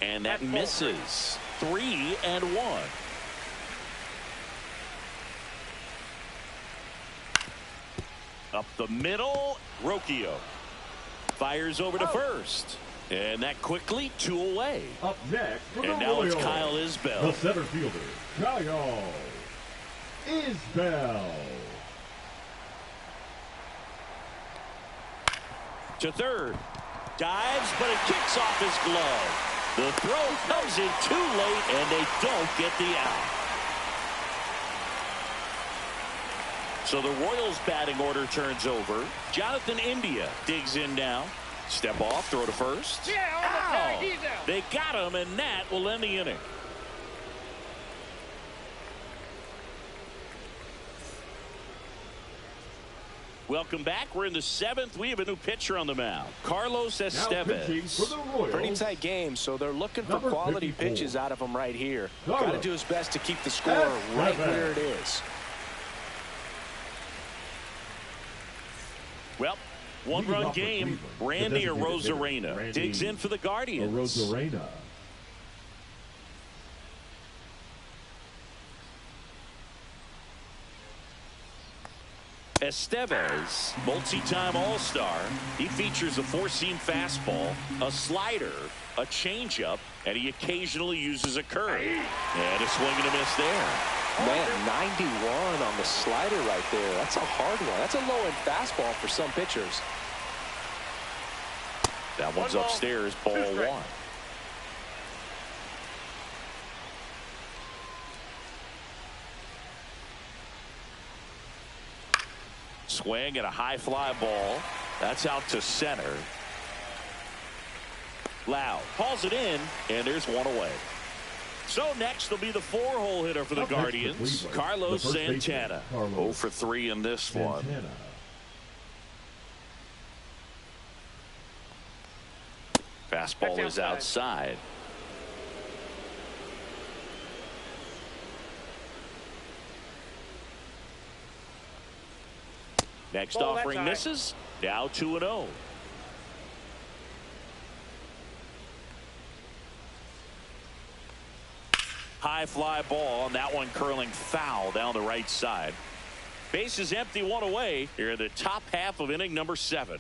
And that misses. 3-1. Up the middle, Rocchio fires over to first, and that quickly 2 away. Up next, and now it's Kyle Isbell. The center fielder, Kyle Isbell. To third, dives, but it kicks off his glove. The throw comes in too late, and they don't get the out. So the Royals batting order turns over. Jonathan India digs in now. Step off, throw to first. Yeah, he's out. They got him, and that will end the inning. Welcome back. We're in the 7th. We have a new pitcher on the mound, Carlos Estevez. Pretty tight game, so they're looking for quality pitches out of him right here. Got to do his best to keep the score right where it is. Well, 1-run game. Randy Arozarena digs in for the Guardians. Estevez, multi-time All-Star. He features a 4-seam fastball, a slider, a changeup, and he occasionally uses a curve. And a swing and a miss there. Man, 91 on the slider right there. That's a hard one. That's a low-end fastball for some pitchers. That one's upstairs, ball 1. Swing and a high fly ball. That's out to center. Loud hauls it in, and there's one away. So next will be the 4-hole hitter for the Guardians, Carlos Santana. 0 for 3 in this one. Fastball is outside. Next offering misses. Now 2-0. High fly ball, and that one curling foul down the right side. Base is empty, one away here in the top half of inning number 7.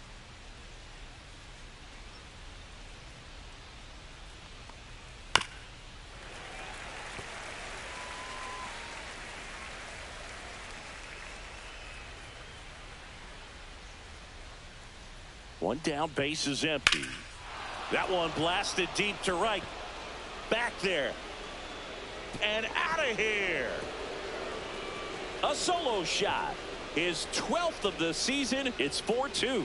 One down, base is empty. That one blasted deep to right. Back there. And out of here. A solo shot. His 12th of the season. It's 4-2.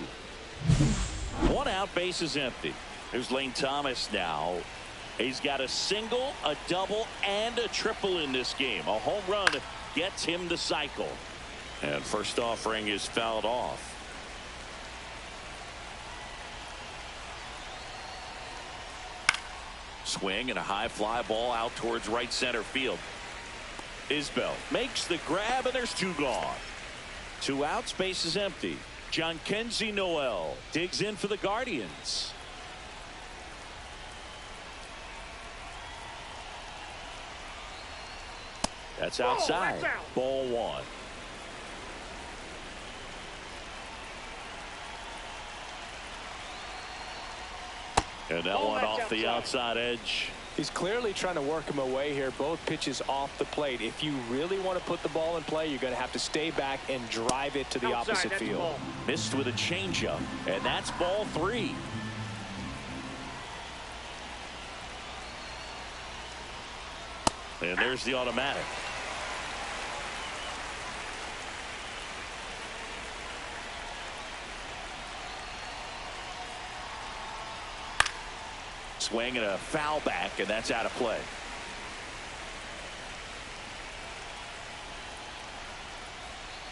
One out, base is empty. Here's Lane Thomas now. He's got a single, a double, and a triple in this game. A home run gets him the cycle. And first offering is fouled off. Swing and a high fly ball out towards right center field. Isbell makes the grab, and there's 2 gone. 2 outs, base is empty. Jhonkensy Noel digs in for the Guardians. That's outside. Ball 1. And that one off the outside edge. He's clearly trying to work him away here. Both pitches off the plate. If you really want to put the ball in play, you're going to have to stay back and drive it to the opposite field. Missed with a changeup, and that's ball 3. And there's the automatic. Swing and a foul back, and that's out of play.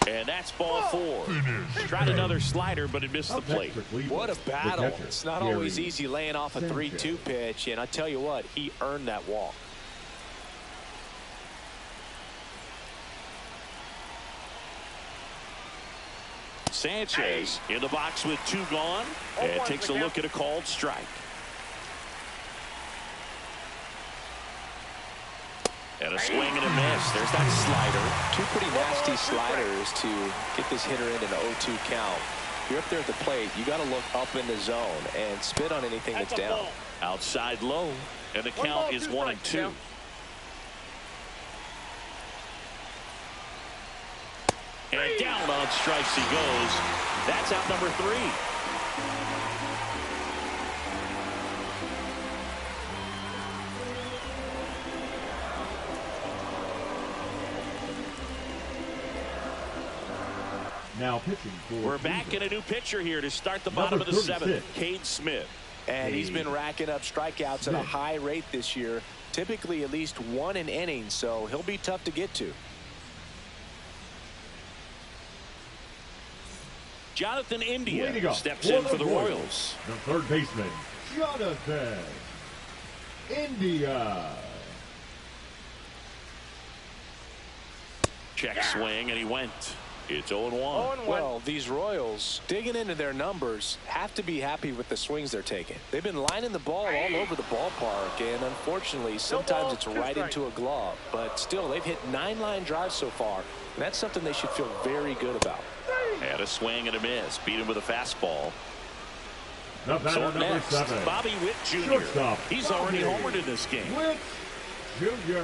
And that's ball 4. Tried another slider, but it missed the plate. What a battle. It's not always easy laying off a 3-2 pitch, and I tell you what, he earned that walk. Sanchez in the box with 2 gone, and takes a look at a called strike. And a swing and a miss. There's that slider. 2 pretty nasty sliders to get this hitter in an 0-2 count. You're up there at the plate. You got to look up in the zone and spit on anything that's down. Outside low, and the count is 1-2. And down on strikes he goes. That's out number 3. Now pitching for We're back in a new pitcher here to start the bottom of the 7th. Cade Smith. And he's been racking up strikeouts at a high rate this year. Typically at least 1 an inning, so he'll be tough to get to. Jonathan India steps in for the Royals. The third baseman, Jonathan India. Check swing, and he went. It's 0-1. Well, these Royals, digging into their numbers, have to be happy with the swings they're taking. They've been lining the ball all over the ballpark, and unfortunately, sometimes it's right into a glove. But still, they've hit 9 line drives so far, and that's something they should feel very good about. And a swing and a miss. Beat him with a fastball. So next, 7. Bobby Witt Jr. Shortstop, He's already homered in this game. Witt Jr.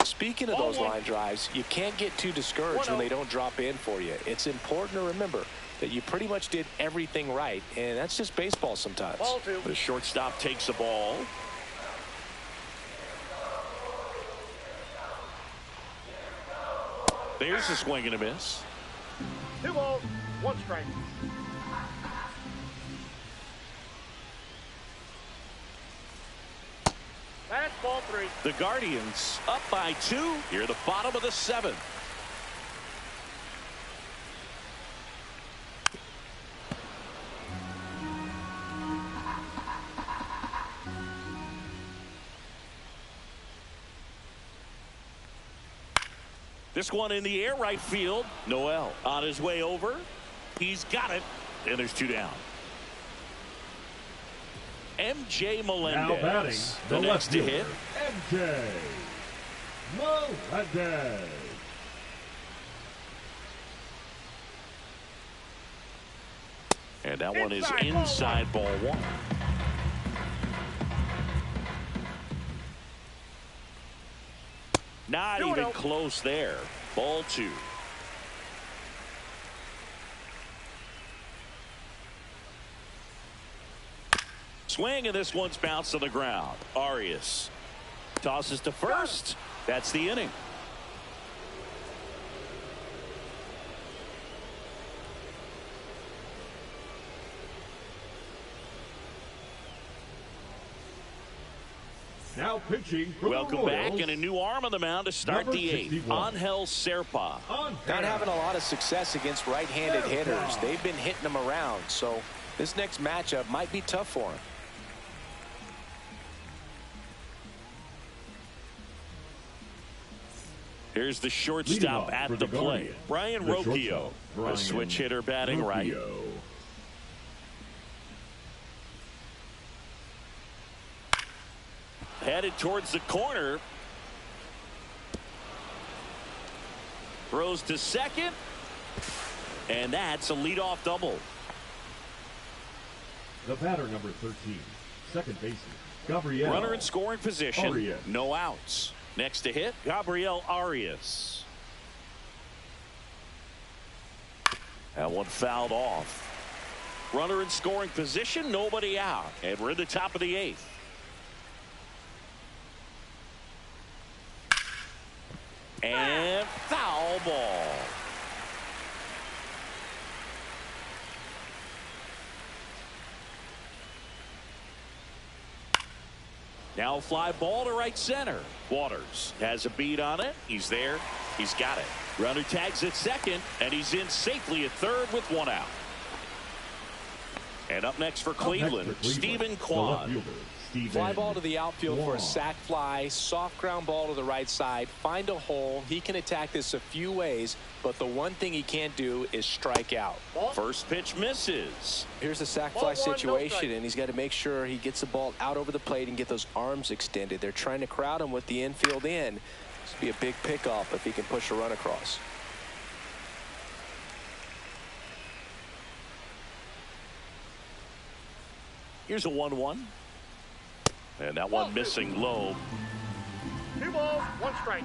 Speaking of those line drives, you can't get too discouraged when they don't drop in for you. It's important to remember that you pretty much did everything right, and that's just baseball sometimes. The shortstop takes the ball. There's a swing and a miss. 2 balls, 1 strike. That's ball 3. The Guardians up by 2 here at the bottom of the 7th. This one in the air, right field. Noel on his way over. He's got it. And there's 2 down. MJ Now batting, Melendez, the the next to hit. MJ Melendez. And that one is inside ball 1. Not even close there. Ball 2. Swing, and this one's bounced to the ground. Arias tosses to first. That's the inning. Now pitching for Welcome the back, Royals, and a new arm on the mound to start number the 8th. 61. Angel Serpa. Not having a lot of success against right-handed hitters. They've been hitting them around, so this next matchup might be tough for him. Here's the shortstop at the plate. Brian Rocchio, a switch hitter batting right. Headed towards the corner. Throws to second. And that's a leadoff double. The batter, number 13, second baseman, Gabriel. Runner in scoring position. Arias. No outs. Next to hit, Gabriel Arias. That one fouled off. Runner in scoring position, nobody out. And we're in the top of the 8th. And foul ball. Now fly ball to right center. Waters has a beat on it. He's there. He's got it. Runner tags at second, and he's in safely at third with 1 out. And up next for Cleveland, Stephen Kwan. Fly ball to the outfield for a sac fly. Soft ground ball to the right side. Find a hole. He can attack this a few ways, but the one thing he can't do is strike out. First pitch misses. Here's a sac fly situation, and he's got to make sure he gets the ball out over the plate and get those arms extended. They're trying to crowd him with the infield in. This would be a big pickoff if he can push a run across. Here's a 1-1. And that one missing low. 2 balls, 1 strike.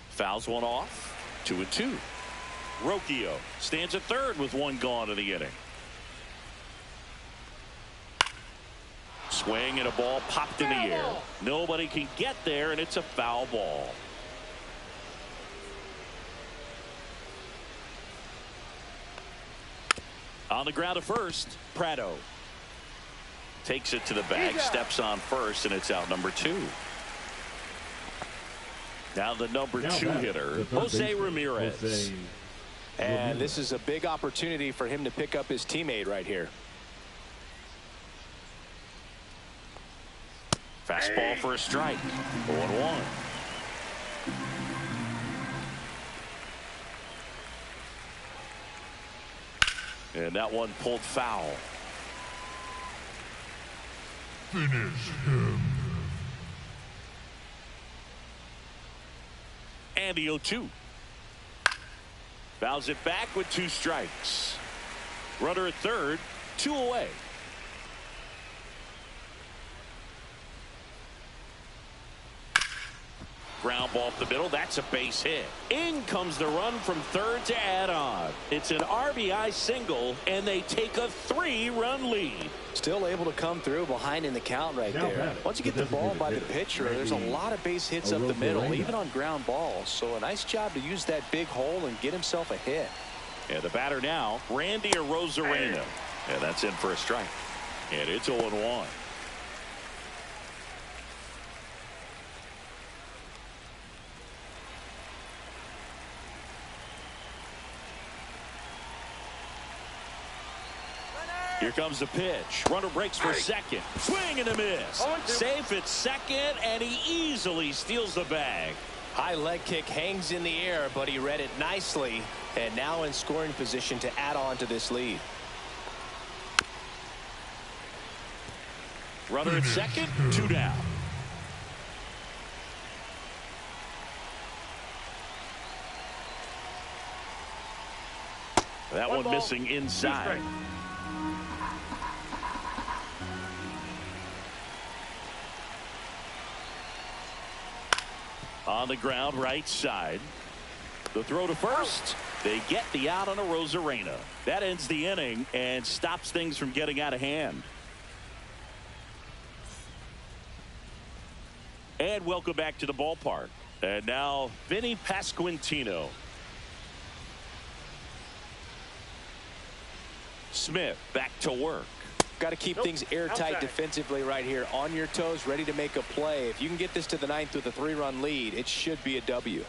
Fouls one off. 2-2. Rocchio stands at third with 1 gone in the inning. Swing, and a ball popped in the air. Nobody can get there, and it's a foul ball. On the ground to first, Prado takes it to the bag, steps on first, and it's out number 2. Now the number 2 hitter, Jose Ramirez. And this is a big opportunity for him to pick up his teammate right here. Fastball for a strike. 0-1. And that one pulled foul. Finish him. And the 0-2. Fouls it back with 2 strikes. Runner at third, 2 away. Ground ball up the middle. That's a base hit. In comes the run from third to add on. It's an RBI single, and they take a 3-run lead. Still able to come through behind in the count right there. Once you get the ball by the pitcher, there's a lot of base hits up the middle, even on ground balls. So a nice job to use that big hole and get himself a hit. And the batter now, Randy Arozarena. And that's in for a strike. And it's 0-1. Here comes the pitch. Runner breaks for second. Swing and a miss. Safe at second, and he easily steals the bag. High leg kick hangs in the air, but he read it nicely, and now in scoring position to add on to this lead. Runner at second, 2 down. That one missing inside. On the ground, right side. The throw to first. They get the out on a Rosarena. That ends the inning and stops things from getting out of hand. And welcome back to the ballpark. And now Vinny Pasquantino. Smith back to work. Got to keep things airtight defensively right here. On your toes, ready to make a play. If you can get this to the ninth with a 3-run lead, it should be a W.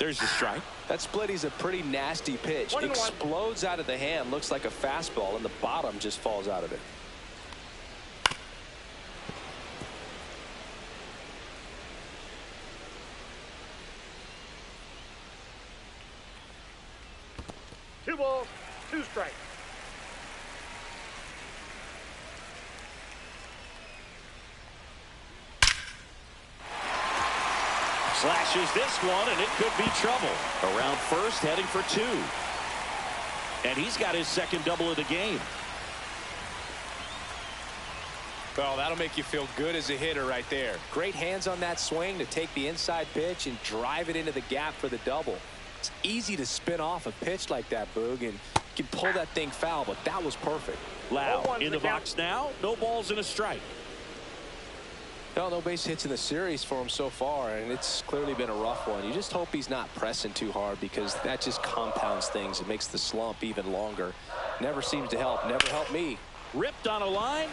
There's the strike. That splitty's a pretty nasty pitch. Explodes out of the hand. Looks like a fastball, and the bottom just falls out of it. Two balls, 2 strikes. Slashes this one, and it could be trouble. Around first, heading for 2. And he's got his second double of the game. Well, that'll make you feel good as a hitter right there. Great hands on that swing to take the inside pitch and drive it into the gap for the double. It's easy to spin off a pitch like that, Boog, and you can pull that thing foul, but that was perfect. Lau in the box now. No balls and a strike. No base hits in the series for him so far, and it's clearly been a rough one. You just hope he's not pressing too hard, because that just compounds things. It makes the slump even longer. Never seems to help. Never helped me. Ripped on a line.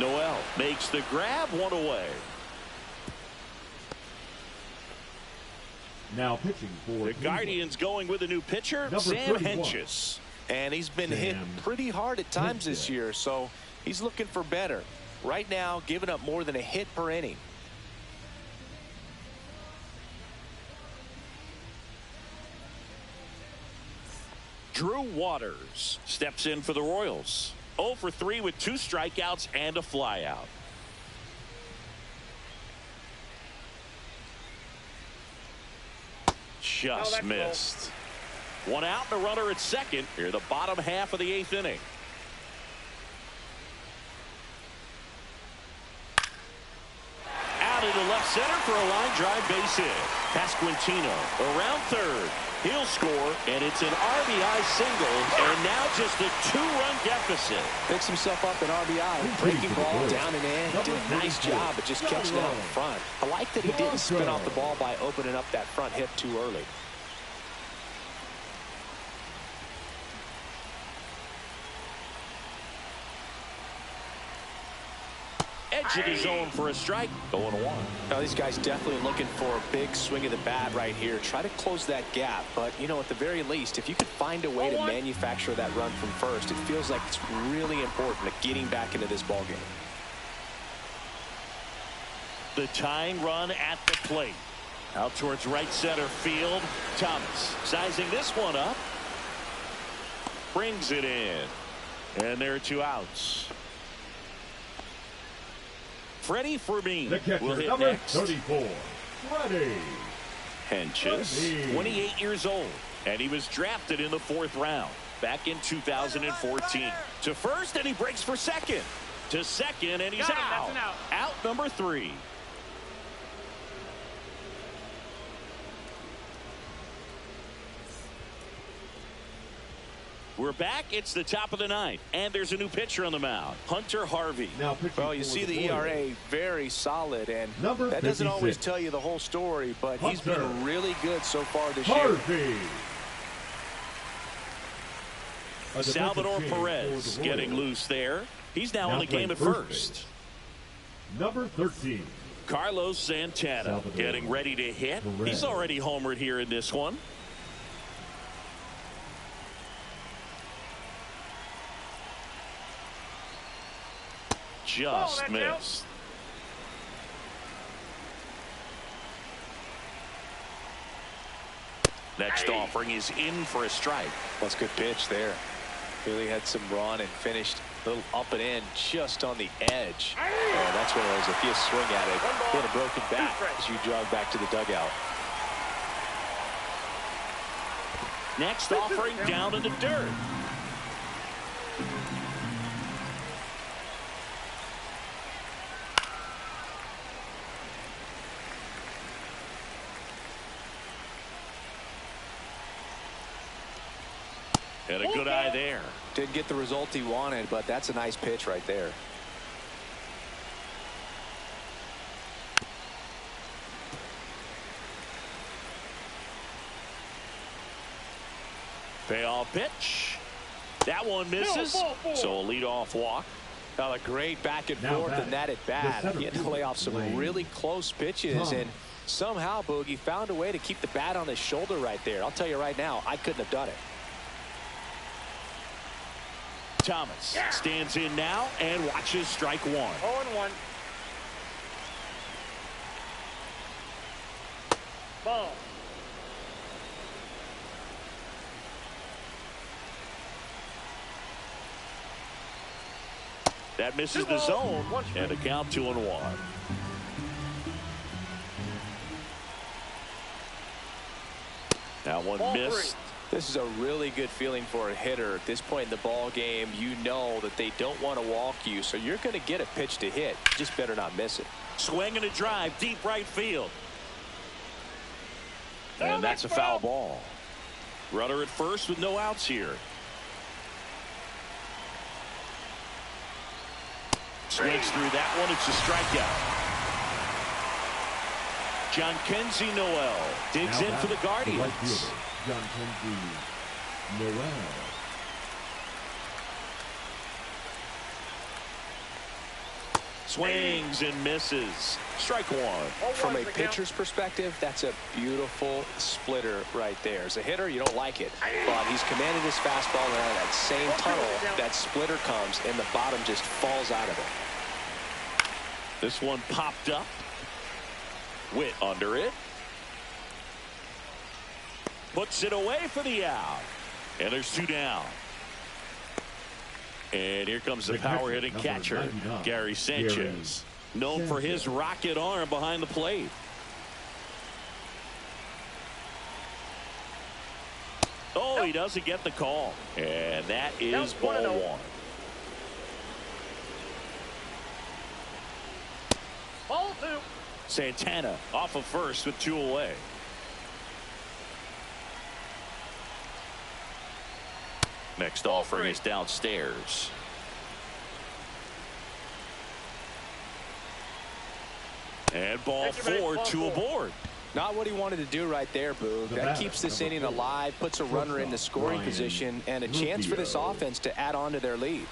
Noel makes the grab, 1 away. Now pitching for the Guardians going with a new pitcher, Sam Henches. And he's been hit pretty hard at times this year, so he's looking for better. Right now, giving up more than a hit per inning. Drew Waters steps in for the Royals. 0 for 3 with 2 strikeouts and a flyout. Just missed. 1 out and a runner at second. Here the bottom half of the 8th inning. Out into left center for a line drive base hit. Pasquantino around third. He'll score, and it's an RBI single, and now just a 2-run deficit. Picks himself up an RBI. Breaking ball down and in. Did a nice job at just catching it out in front. I like that he didn't spin off the ball by opening up that front hip too early. Edge of the zone for a strike. 0-1. Now these guys definitely looking for a big swing of the bat right here. Try to close that gap. But, you know, at the very least, if you could find a way to manufacture that run from first, it feels like it's really important to getting back into this ball game. The tying run at the plate. Out towards right center field. Thomas sizing this one up. Brings it in. And there are 2 outs. Freddie Fermin will hit number next. 34, Freddie Henches, 28 years old, and he was drafted in the 4th round back in 2014. To first, and he breaks for second. To second, and he's out. Out number 3. We're back. It's the top of the 9th, and there's a new pitcher on the mound, Hunter Harvey. Well, you see the ERA very solid, and that doesn't always tell you the whole story, but he's been really good so far this year. Salvador Perez getting loose there. He's now in the game at first. Number 13. Carlos Santana getting ready to hit. He's already homered here in this one. just missed. Next offering is in for a strike. That's a good pitch there. Really had some run and finished a little up and in just on the edge. Oh, that's what it was. If you swing at it, hit a broken bat as you jog back to the dugout. Next offering down in the dirt. And a good eye there. Didn't get the result he wanted, but that's a nice pitch right there. Payoff pitch. That one misses. So a leadoff walk. Now a great back and forth and that at bat. He had to lay off some really close pitches, and somehow Boogie found a way to keep the bat on his shoulder right there. I'll tell you right now, I couldn't have done it. Thomas stands in now and watches strike one. 0-1. Ball. That misses the zone, and a count 2-1. That one missed. This is a really good feeling for a hitter. At this point in the ball game, you know that they don't want to walk you, so you're going to get a pitch to hit. Just better not miss it. Swing and a drive, deep right field. And that's a foul ball. Runner at first with no outs here. Swings through that one. It's a strikeout. John Kenzie Noel digs in for the Guardians. John Kenzie Noel. Swings and misses. Strike one. From a pitcher's perspective, that's a beautiful splitter right there. As a hitter, you don't like it, but he's commanded his fastball, and out of that same tunnel, that splitter comes, and the bottom just falls out of it. This one popped up. Witt under it. Puts it away for the out. And there's two down. And here comes the power hitting catcher, Gary Sanchez. Known for his rocket arm behind the plate. Oh, he doesn't get the call. And that is ball one. Ball two. Santana off of first with two away. Next offering is downstairs. And ball four, two aboard. Not what he wanted to do right there, Boog. That keeps this inning alive, puts a runner in the scoring position, and a chance for this offense to add on to their lead.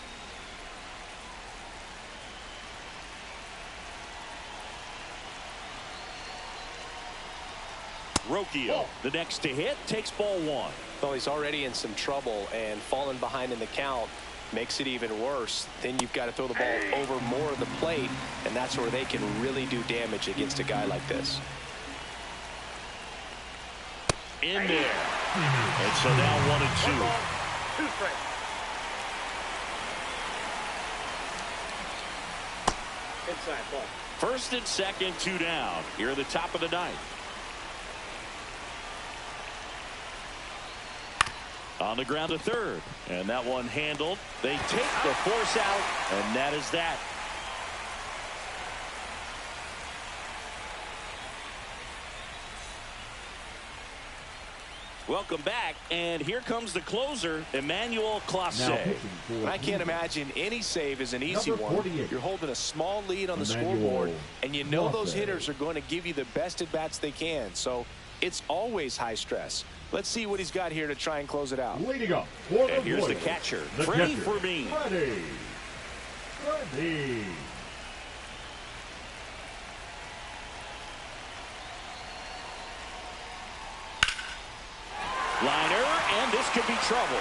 Rocchio, the next to hit, takes ball one. Well, he's already in some trouble, and falling behind in the count makes it even worse. Then you've got to throw the ball over more of the plate, and that's where they can really do damage against a guy like this. In there. And so now 1-2. 2 strikes. Inside ball. First and second, two down. Here at the top of the ninth. On the ground to third. And that one handled. They take the force out, and that is that. Welcome back, and here comes the closer, Emmanuel Clase. I can't imagine any save is an easy one. You're holding a small lead on the scoreboard, and you know those hitters are going to give you the best at-bats they can, so it's always high stress. Let's see what he's got here to try and close it out. Leading up, and here's the catcher, Freddie Fermin. Freddie. Liner, and this could be trouble.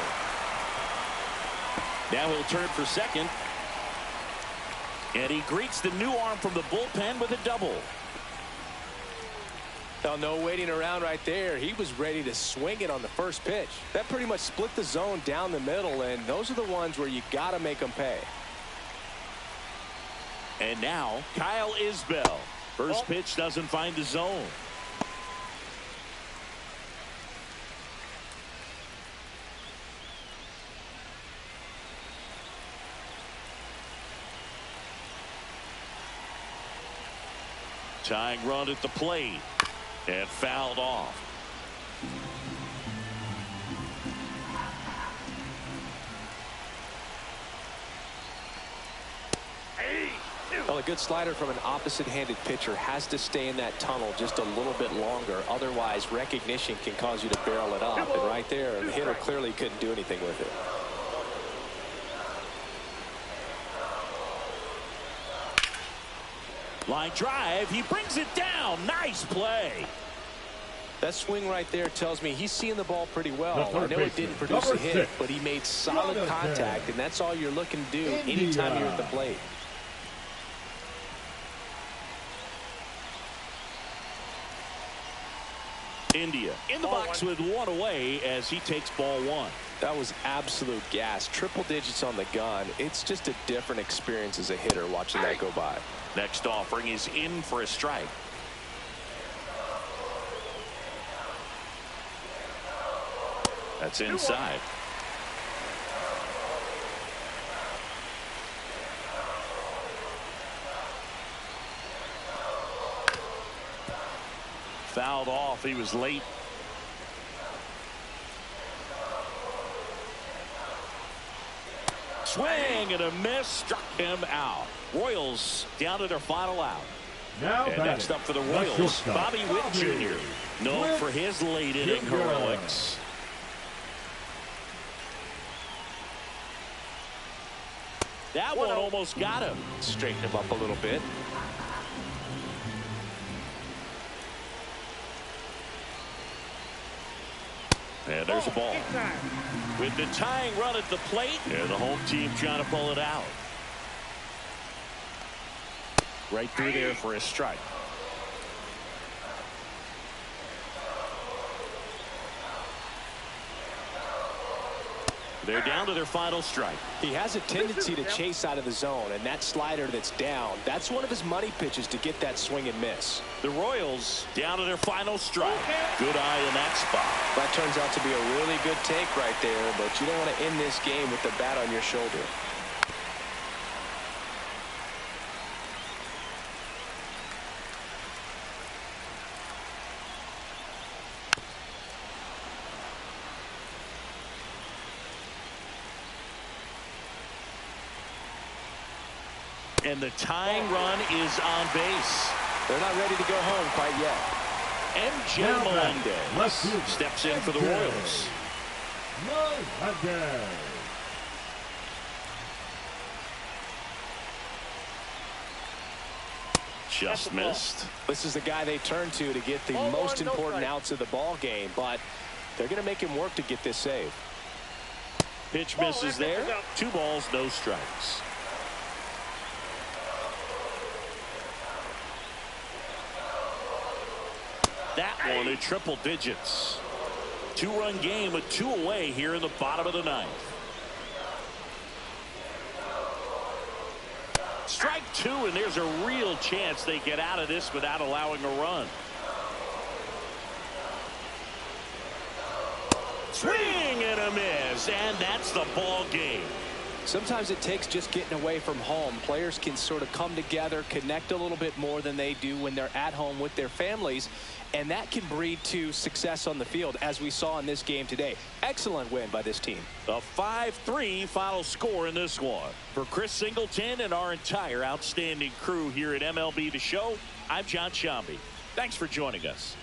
Now he'll turn for second. And he greets the new arm from the bullpen with a double. Well, no waiting around right there. He was ready to swing it on the first pitch. That pretty much split the zone down the middle, and those are the ones where you got to make them pay. And now Kyle Isbell. First pitch doesn't find the zone. Tying run at the plate and fouled off. Well, a good slider from an opposite-handed pitcher has to stay in that tunnel just a little bit longer. Otherwise, recognition can cause you to barrel it up. And right there, the hitter clearly couldn't do anything with it. Line drive. He brings it down. Nice play. That swing right there tells me he's seeing the ball pretty well. I know it didn't produce a hit, but he made solid contact, and that's all you're looking to do anytime you're at the plate. India in the box with one away as he takes ball one. That was absolute gas. Triple digits on the gun. It's just a different experience as a hitter watching that go by. Next offering is in for a strike. That's inside. Fouled off. He was late. Swing and a miss. Struck him out. Royals down to their final out. Now and next up for the Royals, Bobby Witt Jr. known for his late inning heroics. That one almost got him. Straighten him up a little bit. And there's a ball. With the tying run at the plate, and the home team trying to pull it out. Right through there for a strike. They're down to their final strike. He has a tendency to chase out of the zone, and that slider that's down, that's one of his money pitches to get that swing and miss. The Royals down to their final strike. Good eye in that spot. That turns out to be a really good take right there, but you don't want to end this game with the bat on your shoulder. And the tying run is on base. They're not ready to go home quite yet. MJ Melendez steps in for the Royals. Just missed. This is the guy they turn to get the most important outs of the ball game, but they're going to make him work to get this save. Pitch misses there. 2 balls, no strikes. That one in triple digits. 2-run game with 2 away here in the bottom of the 9th. Strike 2, and there's a real chance they get out of this without allowing a run. Swing and a miss, and that's the ball game. Sometimes it takes just getting away from home. Players can sort of come together, connect a little bit more than they do when they're at home with their families, and that can breed to success on the field, as we saw in this game today. Excellent win by this team. A 5-3 final score in this one. For Chris Singleton and our entire outstanding crew here at MLB The Show, I'm John Shambi. Thanks for joining us.